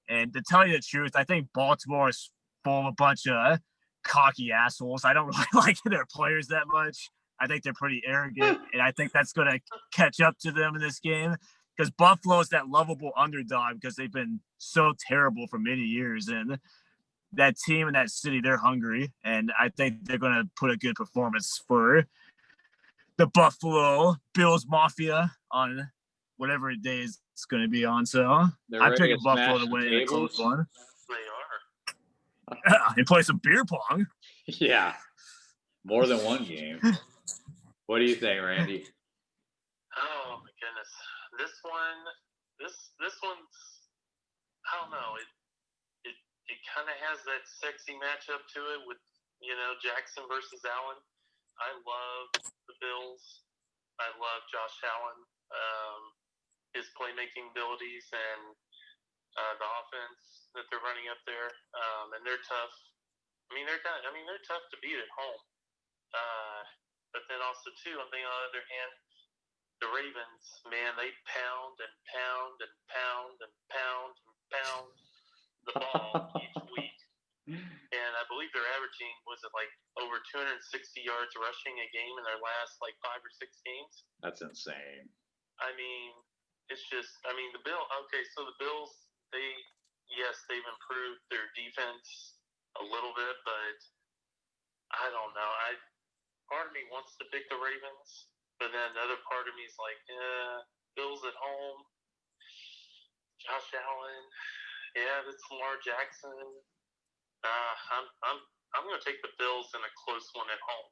And to tell you the truth, I think Baltimore is full of a bunch of cocky assholes. I don't really like their players that much. I think they're pretty arrogant, and I think that's going to catch up to them in this game. Because Buffalo is that lovable underdog because they've been so terrible for many years. And that team and that city, they're hungry. And I think they're going to put a good performance for the Buffalo Bills Mafia on whatever day it's going to be on. So I'm picking Buffalo to win a close one. They And play some beer pong. Yeah. More than one game. What do you think, Randy? Oh my goodness, this one's, I don't know. It kind of has that sexy matchup to it with Jackson versus Allen. I love the Bills. I love Josh Allen, his playmaking abilities, and the offense that they're running up there. And they're tough. They're tough to beat at home. But then also too, on the other hand, the Ravens, man, they pound and pound and pound and pound and pound the ball each week. And I believe they're averaging, was it like over 260 yards rushing a game in their last like 5 or 6 games? That's insane. It's just, the Bills, they've improved their defense a little bit, but I don't know. Part of me wants to pick the Ravens, but then another part of me is like, Bills at home, Josh Allen, that's Lamar Jackson. I'm going to take the Bills in a close one at home.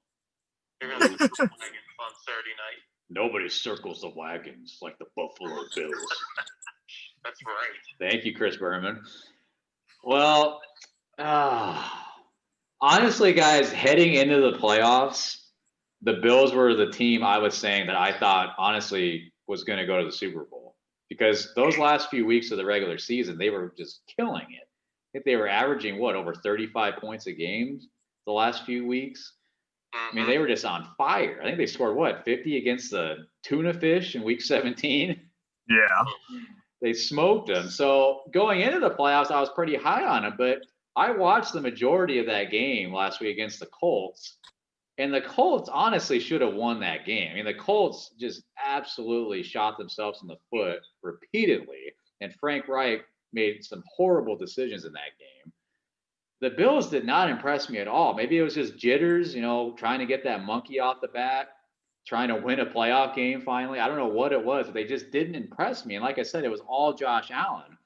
They're going to circle the wagons on Saturday night. Nobody circles the wagons like the Buffalo Bills. That's right. Thank you, Chris Berman. Well, honestly, guys, heading into the playoffs, the Bills were the team I was saying that I thought honestly was going to go to the Super Bowl, because those last few weeks of the regular season, they were just killing it. I think they were averaging over 35 points a game the last few weeks. They were just on fire. I think they scored 50 against the tuna fish in week 17. Yeah. They smoked them. So going into the playoffs, I was pretty high on them, but I watched the majority of that game last week against the Colts. And the Colts honestly should have won that game. The Colts just absolutely shot themselves in the foot repeatedly. And Frank Reich made some horrible decisions in that game. The Bills did not impress me at all. Maybe it was just jitters, trying to get that monkey off the bat, trying to win a playoff game finally. I don't know what it was, but they just didn't impress me. And like I said, it was all Josh Allen.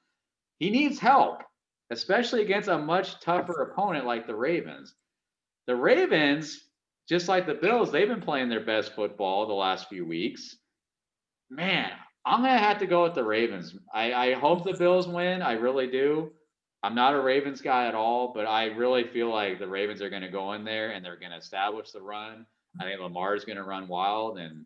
He needs help, especially against a much tougher opponent like the Ravens. The Ravens, just like the Bills, they've been playing their best football the last few weeks. Man, I'm going to have to go with the Ravens. I hope the Bills win. I really do. I'm not a Ravens guy at all, but I really feel like the Ravens are going to go in there and they're going to establish the run. I think Lamar's going to run wild, and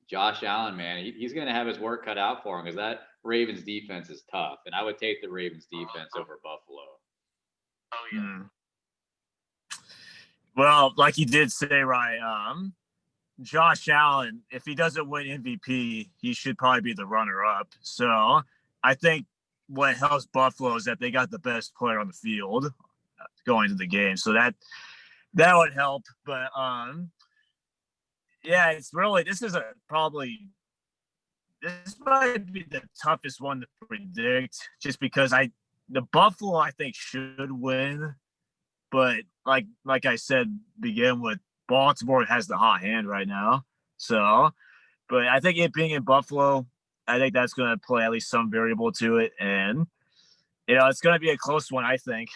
Josh Allen, man, he's going to have his work cut out for him, because that Ravens defense is tough. And I would take the Ravens defense over Buffalo. Oh, yeah. Well, like you did say, right, Josh Allen, if he doesn't win MVP, he should probably be the runner-up. So I think what helps Buffalo is that they got the best player on the field going into the game. So that would help. But, it's really – this might be the toughest one to predict, just because the Buffalo, I think, should win. But like I said, begin with, Baltimore has the hot hand right now. So, but I think it being in Buffalo, I think that's going to play at least some variable to it. And, it's going to be a close one, I think.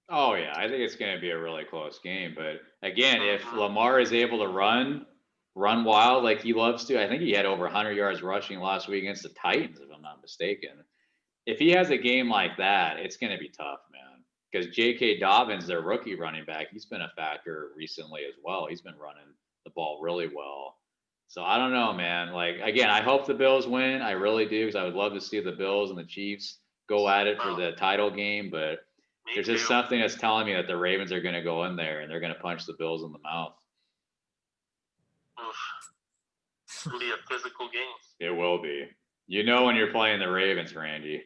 Oh, yeah. I think it's going to be a really close game. But, again, if Lamar is able to run wild like he loves to, I think he had over 100 yards rushing last week against the Titans, if I'm not mistaken. If he has a game like that, it's going to be tough, man. Because J.K. Dobbins, their rookie running back, he's been a factor recently as well. He's been running the ball really well. So I don't know, man. Again, I hope the Bills win. I really do, because I would love to see the Bills and the Chiefs go at it for the title game. But there's just something that's telling me that the Ravens are going to go in there and they're going to punch the Bills in the mouth. It'll be a physical game. It will be. When you're playing the Ravens, Randy,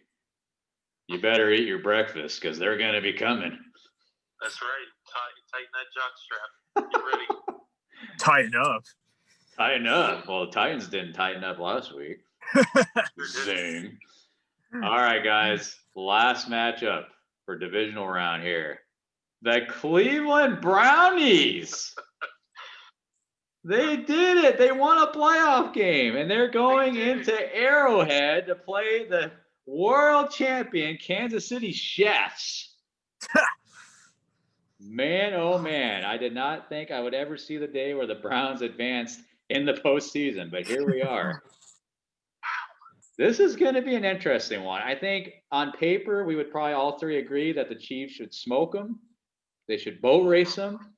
you better eat your breakfast, because they're going to be coming. That's right. Tighten that jock strap. Get ready. Tighten up. Tighten up. Well, the Titans didn't tighten up last week. Zing. All right, guys. Last matchup for divisional round here. The Cleveland Brownies. They did it. They won a playoff game, and they're going into Arrowhead to play the world champion Kansas City Chiefs. Man, oh man, I did not think I would ever see the day where the Browns advanced in the postseason, but here we are. This is going to be an interesting one. I think on paper, we would probably all three agree that the Chiefs should smoke them. They should boat race them.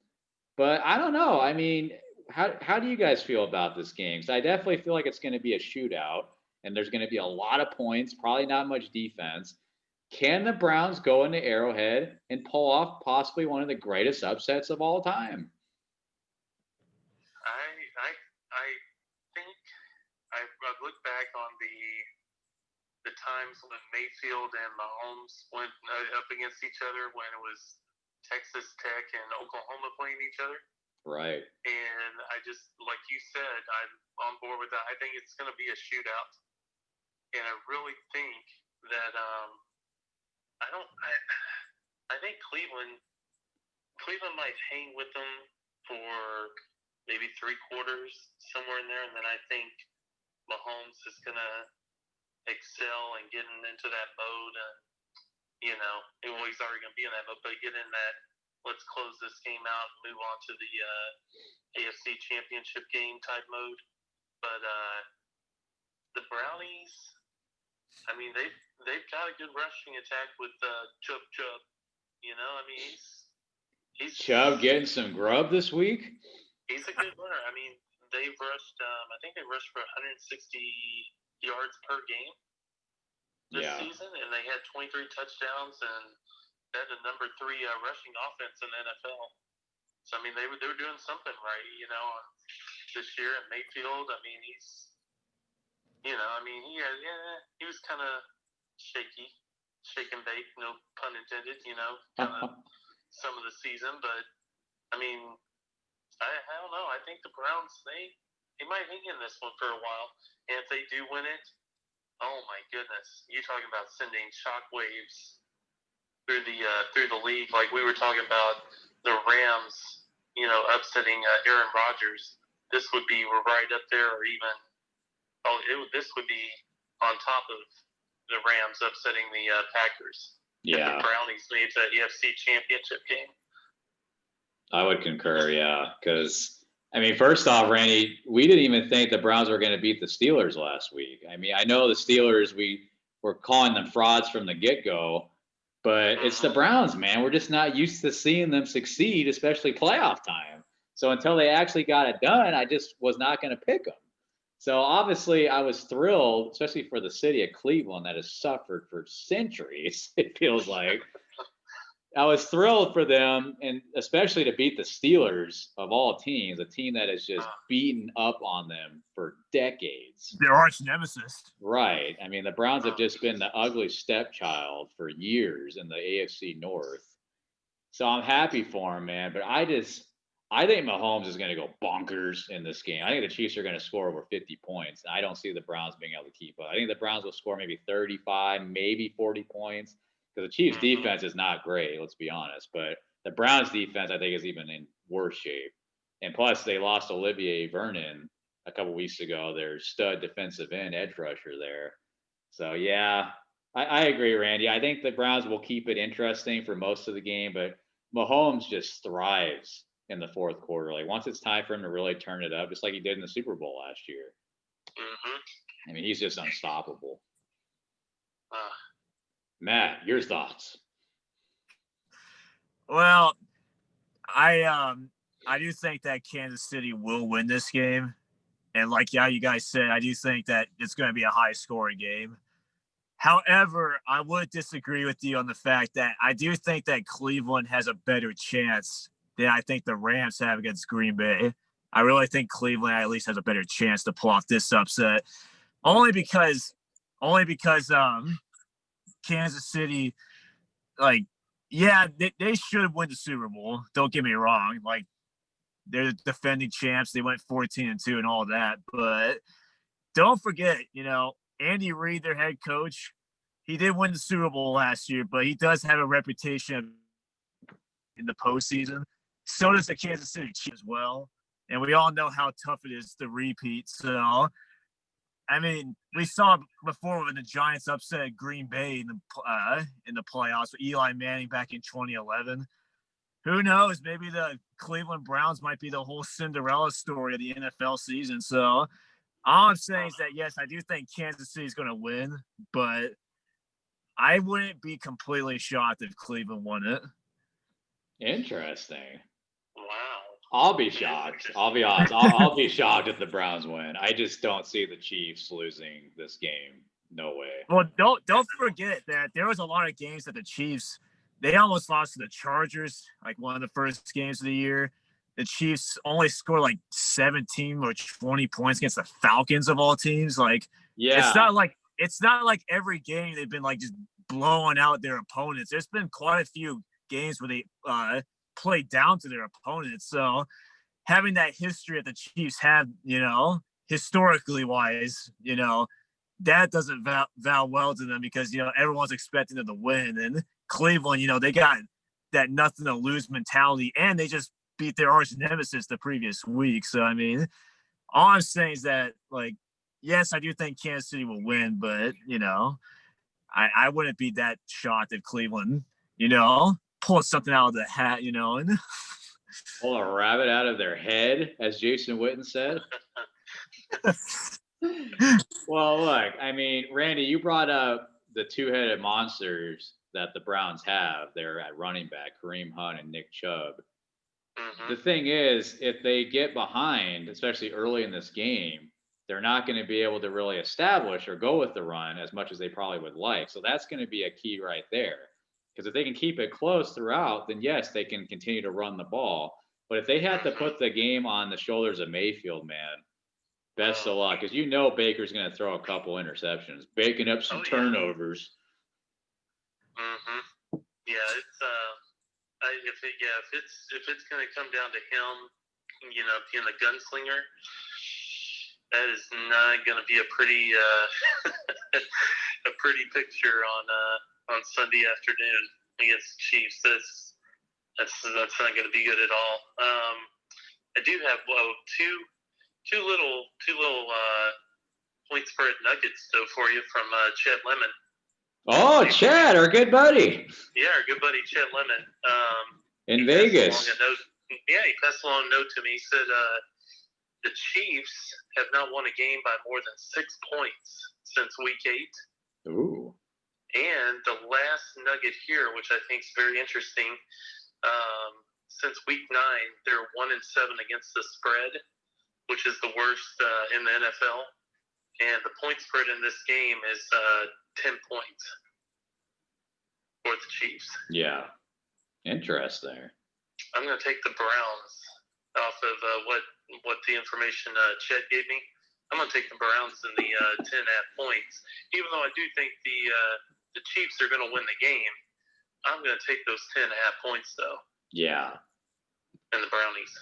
But I don't know. I mean, how do you guys feel about this game? So I definitely feel like it's going to be a shootout, and there's going to be a lot of points, probably not much defense. Can the Browns go into Arrowhead and pull off possibly one of the greatest upsets of all time? I think I've looked back on the times when Mayfield and Mahomes went up against each other when it was Texas Tech and Oklahoma playing each other. Right. And I just, like you said, I'm on board with that. I think it's going to be a shootout. And I really think that I think Cleveland might hang with them for maybe 3 quarters, somewhere in there, and then I think Mahomes is gonna excel and get into that mode. He's already gonna be in that mode, but get in that. Let's close this game out and move on to the AFC Championship game type mode. But the Brownies, I mean, they've got a good rushing attack with Chubb. He's Chubb getting some grub this week. He's a good runner. I mean, they've rushed. I think they rushed for 160 yards per game this season, and they had 23 touchdowns, and they're the number 3 rushing offense in the NFL. So I mean, they were doing something right, this year. And Mayfield, I mean, he was kind of shaky, shake and bake, no pun intended, kind of some of the season. But I mean, I don't know. I think the Browns, they might hang in this one for a while. And if they do win it, oh my goodness, you're talking about sending shockwaves through the league. Like we were talking about the Rams, upsetting Aaron Rodgers. This would be right up there, or even this would be on top of the Rams upsetting the Packers. Yeah, the Brownies made the AFC Championship game. I would concur, yeah, because I mean, first off, Randy, we didn't even think the Browns were going to beat the Steelers last week. I mean, I know the Steelers, we were calling them frauds from the get-go, but it's the Browns, man. We're just not used to seeing them succeed, especially playoff time. So until they actually got it done, I just was not going to pick them. So obviously I was thrilled, especially for the city of Cleveland that has suffered for centuries, it feels like. I was thrilled for them, and especially to beat the Steelers of all teams, a team that has just beaten up on them for decades. Their arch nemesis. Right. I mean, the Browns have just been the ugly stepchild for years in the AFC North. So I'm happy for them, man. But I think Mahomes is going to go bonkers in this game. I think the Chiefs are going to score over 50 points. I don't see the Browns being able to keep up. I think the Browns will score maybe 35, maybe 40 points. Because the Chiefs' defense is not great, let's be honest. But the Browns' defense, I think, is even in worse shape. And plus, they lost Olivier Vernon a couple weeks ago, their stud defensive end, edge rusher there. So, yeah, I agree, Randy. I think the Browns will keep it interesting for most of the game. But Mahomes just thrives in the fourth quarter. Like, once it's time for him to really turn it up, just like he did in the Super Bowl last year. I mean, he's just unstoppable. Matt, your thoughts? Well, I do think that Kansas City will win this game. And like you guys said, I do think that it's going to be a high-scoring game. However, I would disagree with you on the fact that I do think that Cleveland has a better chance than I think the Rams have against Green Bay. I really think Cleveland at least has a better chance to pull off this upset. Only because Kansas City, like, yeah, they should win the Super Bowl. Don't get me wrong. Like, they're the defending champs. They went 14-2 and all that. But don't forget, Andy Reid, their head coach, he did win the Super Bowl last year, but he does have a reputation in the postseason. So does the Kansas City Chiefs as well. And we all know how tough it is to repeat. So I mean, we saw before when the Giants upset Green Bay in the playoffs with Eli Manning back in 2011. Who knows? Maybe the Cleveland Browns might be the whole Cinderella story of the NFL season. So all I'm saying is that, yes, I do think Kansas City is going to win, but I wouldn't be completely shocked if Cleveland won it. Interesting. Wow. I'll be shocked. I'll be honest. I'll be shocked if the Browns win. I just don't see the Chiefs losing this game. No way. Well, don't forget that there was a lot of games that the Chiefs, they almost lost to the Chargers, like one of the first games of the year. The Chiefs only scored like 17 or 20 points against the Falcons of all teams. Like, Yeah. It's not like every game they've been like just blowing out their opponents. There's been quite a few games where they play down to their opponents. So having that history that the Chiefs have, historically wise, that doesn't vow well to them because, everyone's expecting them to win. And Cleveland, they got that nothing to lose mentality, and they just beat their arch nemesis the previous week. So, I mean, all I'm saying is that, like, yes, I do think Kansas City will win, but, I wouldn't be that shocked if Cleveland, pull something out of the hat, and pull a rabbit out of their head, as Jason Witten said. Well, look, I mean, Randy, you brought up the two-headed monsters that the Browns have there at running back, Kareem Hunt and Nick Chubb. Mm-hmm. The thing is, if they get behind, especially early in this game, they're not going to be able to really establish or go with the run as much as they probably would like. So that's going to be a key right there. Because if they can keep it close throughout, then yes, they can continue to run the ball. But if they have to put the game on the shoulders of Mayfield, man, best of luck. Because Baker's going to throw a couple interceptions, baking up some turnovers. Mm-hmm. Yeah, if it's going to come down to him, being a gunslinger, that is not going to be a pretty a pretty picture on Sunday afternoon against the Chiefs. That's not going to be good at all. I do have two little point spread nuggets though for you from Chet Lemon. Oh, Chad, our good buddy. Yeah, our good buddy Chet Lemon. In Vegas. He passed along a note to me. He said the Chiefs have not won a game by more than 6 points since week 8. Ooh. And the last nugget here, which I think is very interesting, since week 9, they're 1-7 against the spread, which is the worst in the NFL. And the point spread in this game is 10 points for the Chiefs. Yeah. Interesting. I'm going to take the Browns off of what the information Chet gave me. I'm going to take the Browns in the 10.5 points. Even though I do think the Chiefs are going to win the game, I'm going to take those 10.5 points, though. Yeah. And the Brownies.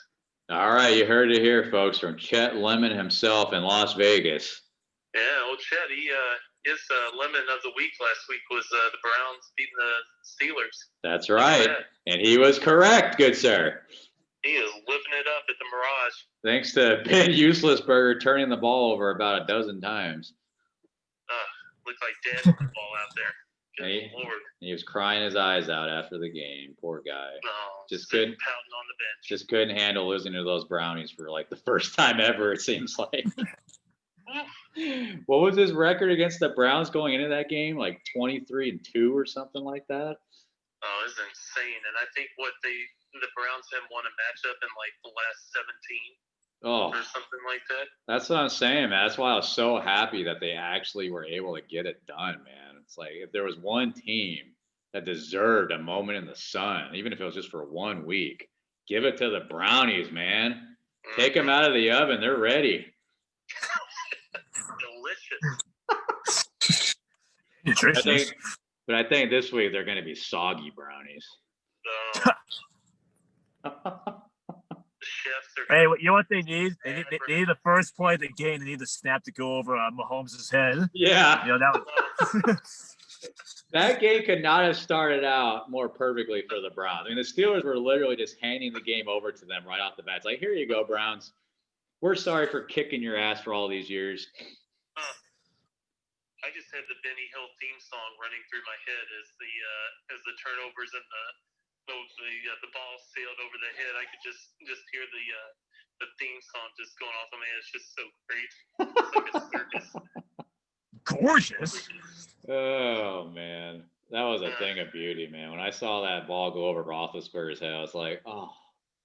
All right, you heard it here, folks, from Chet Lemon himself in Las Vegas. Yeah, old Chet, his lemon of the week last week was the Browns beating the Steelers. That's right. And he was correct, good sir. He is living it up at the Mirage. Thanks to Ben Uselessberger turning the ball over about a dozen times. Looked like dead with the ball out there. Good Lord. He was crying his eyes out after the game. Poor guy. Just couldn't pouting on the bench. Just couldn't handle losing to those Brownies for like the first time ever, it seems like. What was his record against the Browns going into that game? Like 23-2 or something like that? Oh, it's insane. And I think the Browns haven't won a matchup in like the last 17 or something like that. That's what I'm saying, man. That's why I was so happy that they actually were able to get it done, man. It's like if there was one team that deserved a moment in the sun, even if it was just for 1 week, give it to the Brownies, man. Mm-hmm. Take them out of the oven. They're ready. Delicious. But I think this week they're going to be soggy Brownies. Hey, you know what they need? They need the first play of the game. They need the snap to go over Mahomes' head. Yeah. That was... That game could not have started out more perfectly for the Browns. I mean, the Steelers were literally just handing the game over to them right off the bat. It's like, here you go, Browns. We're sorry for kicking your ass for all these years. I just had the Benny Hill theme song running through my head as the turnovers and the ball sailed over the head. I could just hear the theme song just going off. I mean, it's just so great. It's like a circus. Gorgeous. Oh man, that was a thing of beauty, man. When I saw that ball go over Roethlisberger's head, I was like, oh,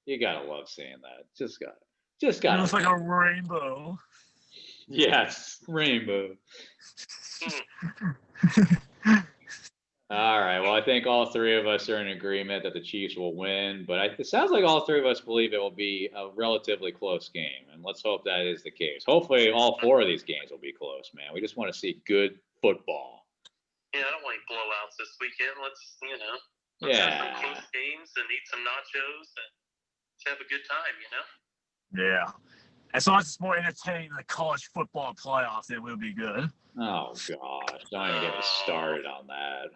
you gotta love seeing that. Just gotta. It looks like a rainbow. Yes, rainbow. All right. Well, I think all three of us are in agreement that the Chiefs will win, but it sounds like all three of us believe it will be a relatively close game, and let's hope that is the case. Hopefully, all four of these games will be close, man. We just want to see good football. Yeah, I don't want any blowouts this weekend. Let's have some close games and eat some nachos and let's have a good time, Yeah. As long as it's more entertaining than the college football playoffs, it will be good. Oh, gosh. Don't even get me started on that.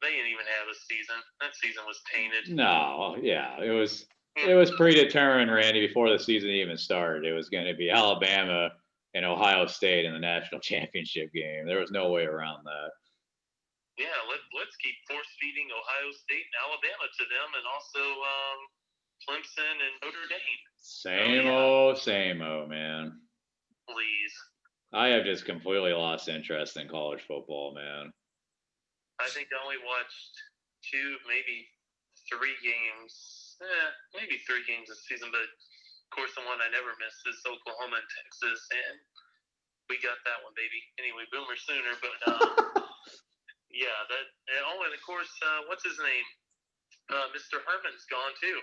They didn't even have a season. That season was tainted. No, yeah. It was predetermined, Randy, before the season even started. It was going to be Alabama and Ohio State in the national championship game. There was no way around that. Yeah, let's keep force-feeding Ohio State and Alabama to them, and also Clemson and Notre Dame. Same old, man. Please. I have just completely lost interest in college football, man. I think I only watched 2, maybe 3 games. Maybe 3 games this season, but of course the one I never miss is Oklahoma and Texas, and we got that one, baby. Anyway, Boomer Sooner, but yeah, that. And of course, what's his name? Mr. Herman's gone too.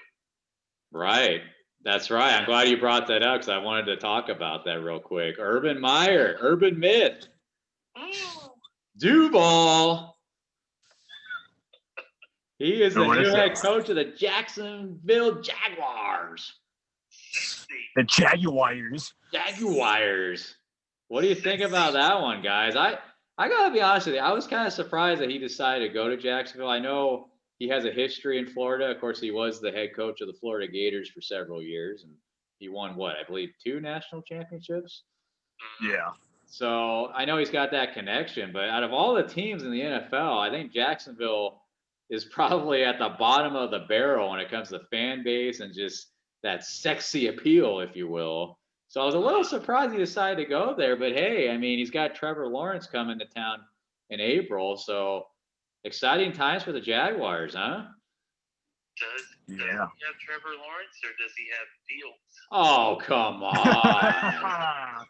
Right. That's right. I'm glad you brought that up because I wanted to talk about that real quick. Urban Meyer, Urban Myth. Duval. He is the new head coach of the Jacksonville Jaguars. The Jaguars. Jaguars. What do you think about that one, guys? I gotta be honest with you. I was kind of surprised that he decided to go to Jacksonville. I know he has a history in Florida. Of course, he was the head coach of the Florida Gators for several years, and he won I believe 2 national championships. Yeah. So I know he's got that connection, but out of all the teams in the NFL, I think Jacksonville is probably at the bottom of the barrel when it comes to fan base and just that sexy appeal, if you will. So I was a little surprised he decided to go there, but hey, I mean, he's got Trevor Lawrence coming to town in April, so exciting times for the Jaguars, huh? Does he have Trevor Lawrence, or does he have Fields? Oh, come on.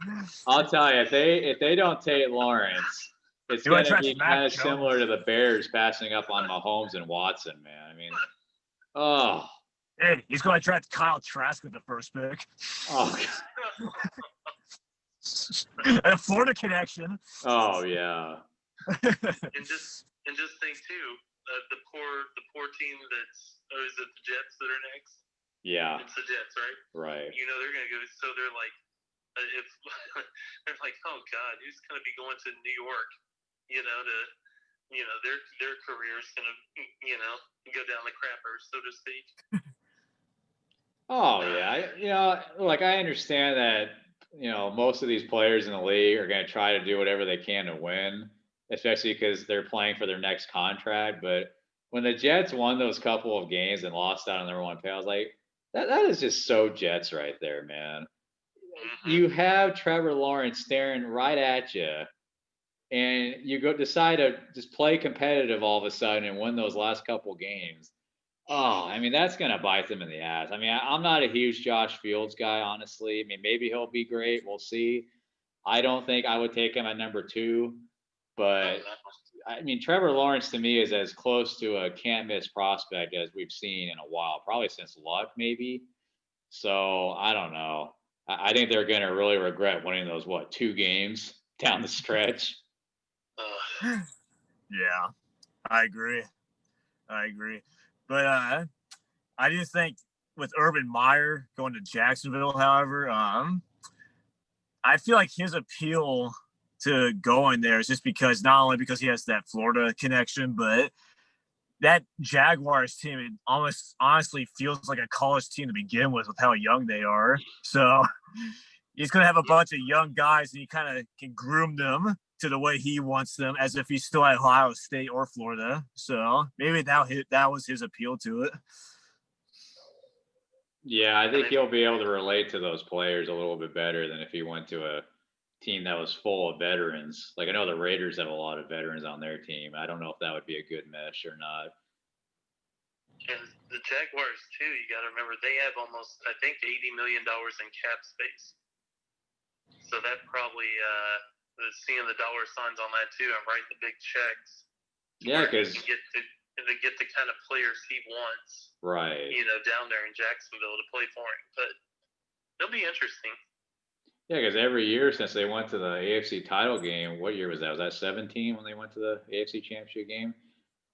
I'll tell you, if they don't take Lawrence, it's going to be kind of similar to the Bears passing up on Mahomes and Watson, man. I mean, oh. Hey, he's going to draft Kyle Trask with the first pick. Oh, a Florida connection. Oh, yeah. and just think too, the poor team is it the Jets that are next? Yeah. It's the Jets, right? Right. They're gonna go. So they're like, they're like, oh God, who's gonna be going to New York? Their career's gonna go down the crapper, so to speak. Oh yeah, like I understand that most of these players in the league are going to try to do whatever they can to win, especially because they're playing for their next contract. But when the Jets won those couple of games and lost out on their one pay, I was like, that is just so Jets right there, man. Mm-hmm. You have Trevor Lawrence staring right at you, and you decide to just play competitive all of a sudden and win those last couple games. Oh, I mean, that's going to bite them in the ass. I mean, I'm not a huge Josh Fields guy, honestly. I mean, maybe he'll be great. We'll see. I don't think I would take him at number 2. But, I mean, Trevor Lawrence to me is as close to a can't-miss prospect as we've seen in a while, probably since Luck, maybe. So, I don't know. I think they're going to really regret winning those, 2 games down the stretch. Yeah, I agree. But I do think with Urban Meyer going to Jacksonville, however, I feel like his appeal to going there is just because not only because he has that Florida connection, but that Jaguars team, it almost honestly feels like a college team to begin with how young they are. So he's going to have a bunch of young guys and he kind of can groom them to the way he wants them, as if he's still at Ohio State or Florida. So maybe that was his appeal to it. Yeah, I think he'll be able to relate to those players a little bit better than if he went to a team that was full of veterans. Like I know the Raiders have a lot of veterans on their team. I don't know if that would be a good mesh or not. And the Jaguars too. You got to remember they have almost, I think, $80 million in cap space. So that probably seeing the dollar signs on that too and writing the big checks. Yeah, because they get the kind of players he wants. Right. Down there in Jacksonville to play for him. But it'll be interesting. Yeah, because every year since they went to the AFC title game, what year was that? Was that 17 when they went to the AFC Championship game?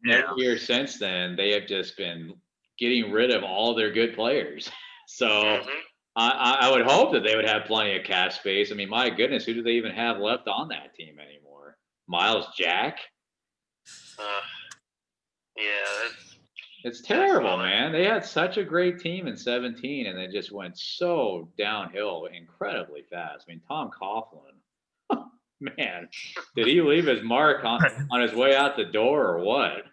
Yeah. Every year since then, they have just been getting rid of all their good players. So I would hope that they would have plenty of cap space. I mean, my goodness, who do they even have left on that team anymore? Miles Jack? Yeah, it's terrible, man. They had such a great team in 17, and they just went so downhill incredibly fast. I mean, Tom Coughlin, man, did he leave his mark on his way out the door or what?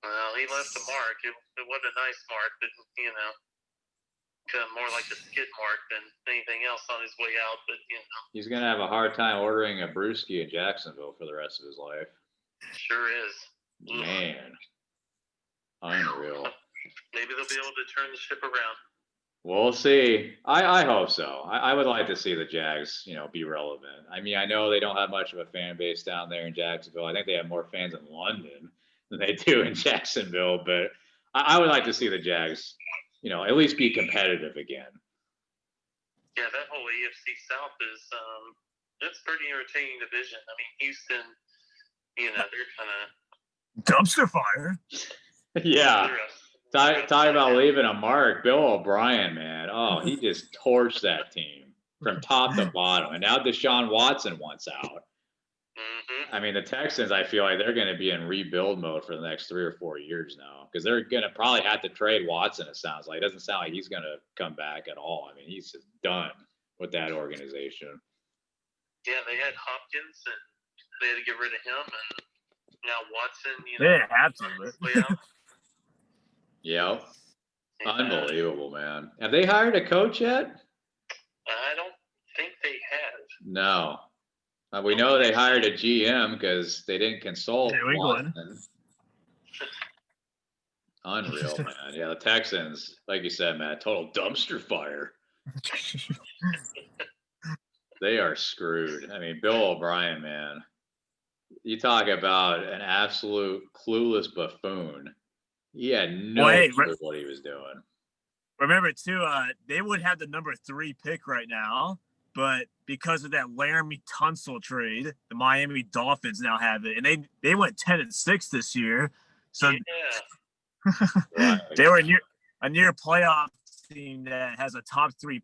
Well, he left a mark. It wasn't a nice mark, but kind of more like a skid mark than anything else on his way out. But he's gonna have a hard time ordering a brewski in Jacksonville for the rest of his life. Sure is. Man. Unreal. Maybe they'll be able to turn the ship around. We'll see. I hope so. I would like to see the Jags, be relevant. I mean, I know they don't have much of a fan base down there in Jacksonville. I think they have more fans in London than they do in Jacksonville. But I would like to see the Jags, at least be competitive again. Yeah, that whole AFC South is that's pretty entertaining division. I mean, Houston, they're kind of dumpster fire. Yeah. Talk about leaving a mark. Bill O'Brien, man. Oh, he just torched that team from top to bottom. And now Deshaun Watson wants out. I mean, the Texans, I feel like they're going to be in rebuild mode for the next 3 or 4 years now because they're going to probably have to trade Watson, it sounds like. It doesn't sound like he's going to come back at all. I mean, he's just done with that organization. Yeah, they had Hopkins, and they had to get rid of him, and now Watson, they have to. Yep. Unbelievable, man. Have they hired a coach yet? I don't think they have. No. We know they hired a GM because they didn't consult Watson. Unreal, man. Yeah, the Texans, like you said, man, total dumpster fire. They are screwed. I mean, Bill O'Brien, man. You talk about an absolute clueless buffoon. He had no clue what he was doing. Remember, too, they would have the number 3 pick right now, but because of that Laramie Tunsil trade, the Miami Dolphins now have it, and they went 10-6 this year. So right. They were a near playoff team that has a top 3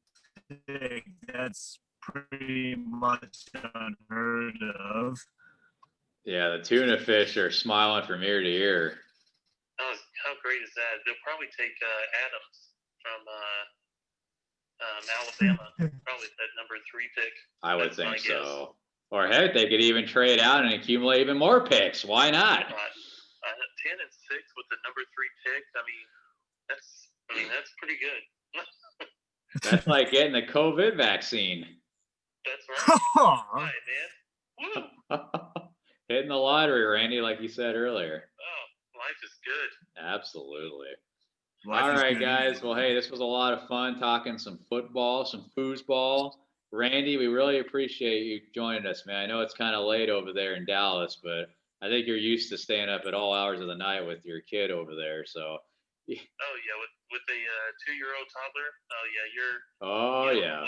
pick. That's pretty much unheard of. Yeah, the tuna fish are smiling from ear to ear. How great is that? They'll probably take Adams from Alabama, probably that number 3 pick. I would think so. Or heck, they could even trade out and accumulate even more picks. Why not? 10-6 with the number 3 pick. I mean that's pretty good. That's like getting the COVID vaccine. That's right. Right, man. Woo. Hitting the lottery, Randy, like you said earlier. Oh, life is good. Absolutely. All right, guys. Well, hey, this was a lot of fun talking some football, some foosball. Randy, we really appreciate you joining us, man. I know it's kind of late over there in Dallas, but I think you're used to staying up at all hours of the night with your kid over there. So. Oh yeah, with a 2-year-old toddler. Oh yeah,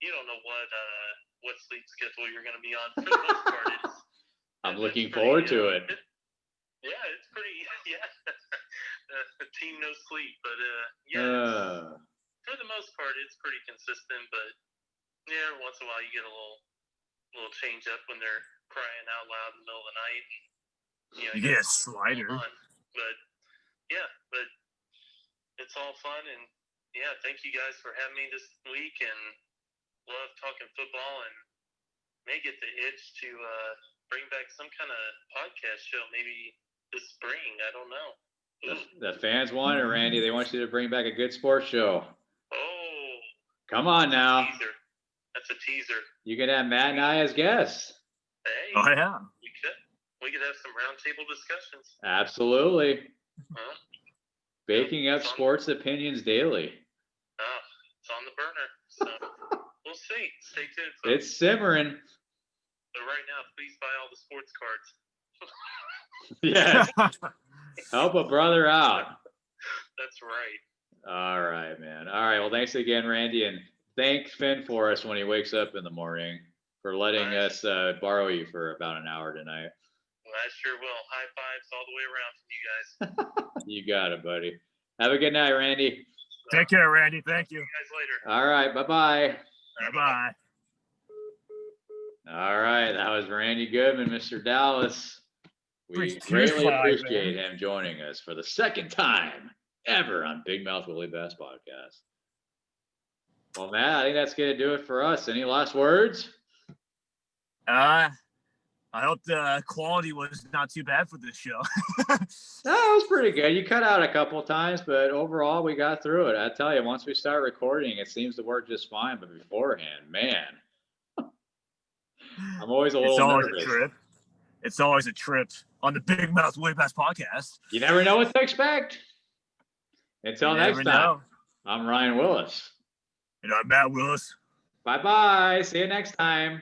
you don't know what sleep schedule you're going to be on for the most part. I'm looking forward to it. It's pretty. Yeah, team no sleep, but for the most part, it's pretty consistent. But every once in a while, you get a little change up when they're crying out loud in the middle of the night. You get a slider. But it's all fun, and thank you guys for having me this week, and love talking football, and may get the itch to bring back some kind of podcast show maybe this spring. I don't know. The fans want it, Randy. They want you to bring back a good sports show. Oh. Come on now. That's a teaser. You can have Matt and I as guests. Hey. Oh yeah. We could have some roundtable discussions. Absolutely. Huh? Baking up sports opinions daily. It's on the burner. So we'll see. Stay tuned. Folks. It's simmering. But right now, please buy all the sports cards. Yes. Help a brother out. That's right. All right, man. All right. Well, thanks again, Randy. And thank Finn for us when he wakes up in the morning for letting us borrow you for about an hour tonight. Well, I sure will. High fives all the way around from you guys. You got it, buddy. Have a good night, Randy. Take care, Randy. Thank you. See you guys later. All right. Bye-bye. Bye-bye. All right. That was Randy Goodman, Mr. Dallas. We greatly appreciate him joining us for the second time ever on Big Mouth Willie Bass Podcast. Well, Matt, I think that's going to do it for us. Any last words? I hope the quality was not too bad for this show. No, it was pretty good. You cut out a couple of times, but overall we got through it. I tell you, once we start recording, it seems to work just fine. But beforehand, man, I'm always a little nervous. It's always a trip on the Big Mouth Willie Bass Podcast. You never know what to expect. Until next time, I'm Ryan Willis. And I'm Matt Willis. Bye-bye. See you next time.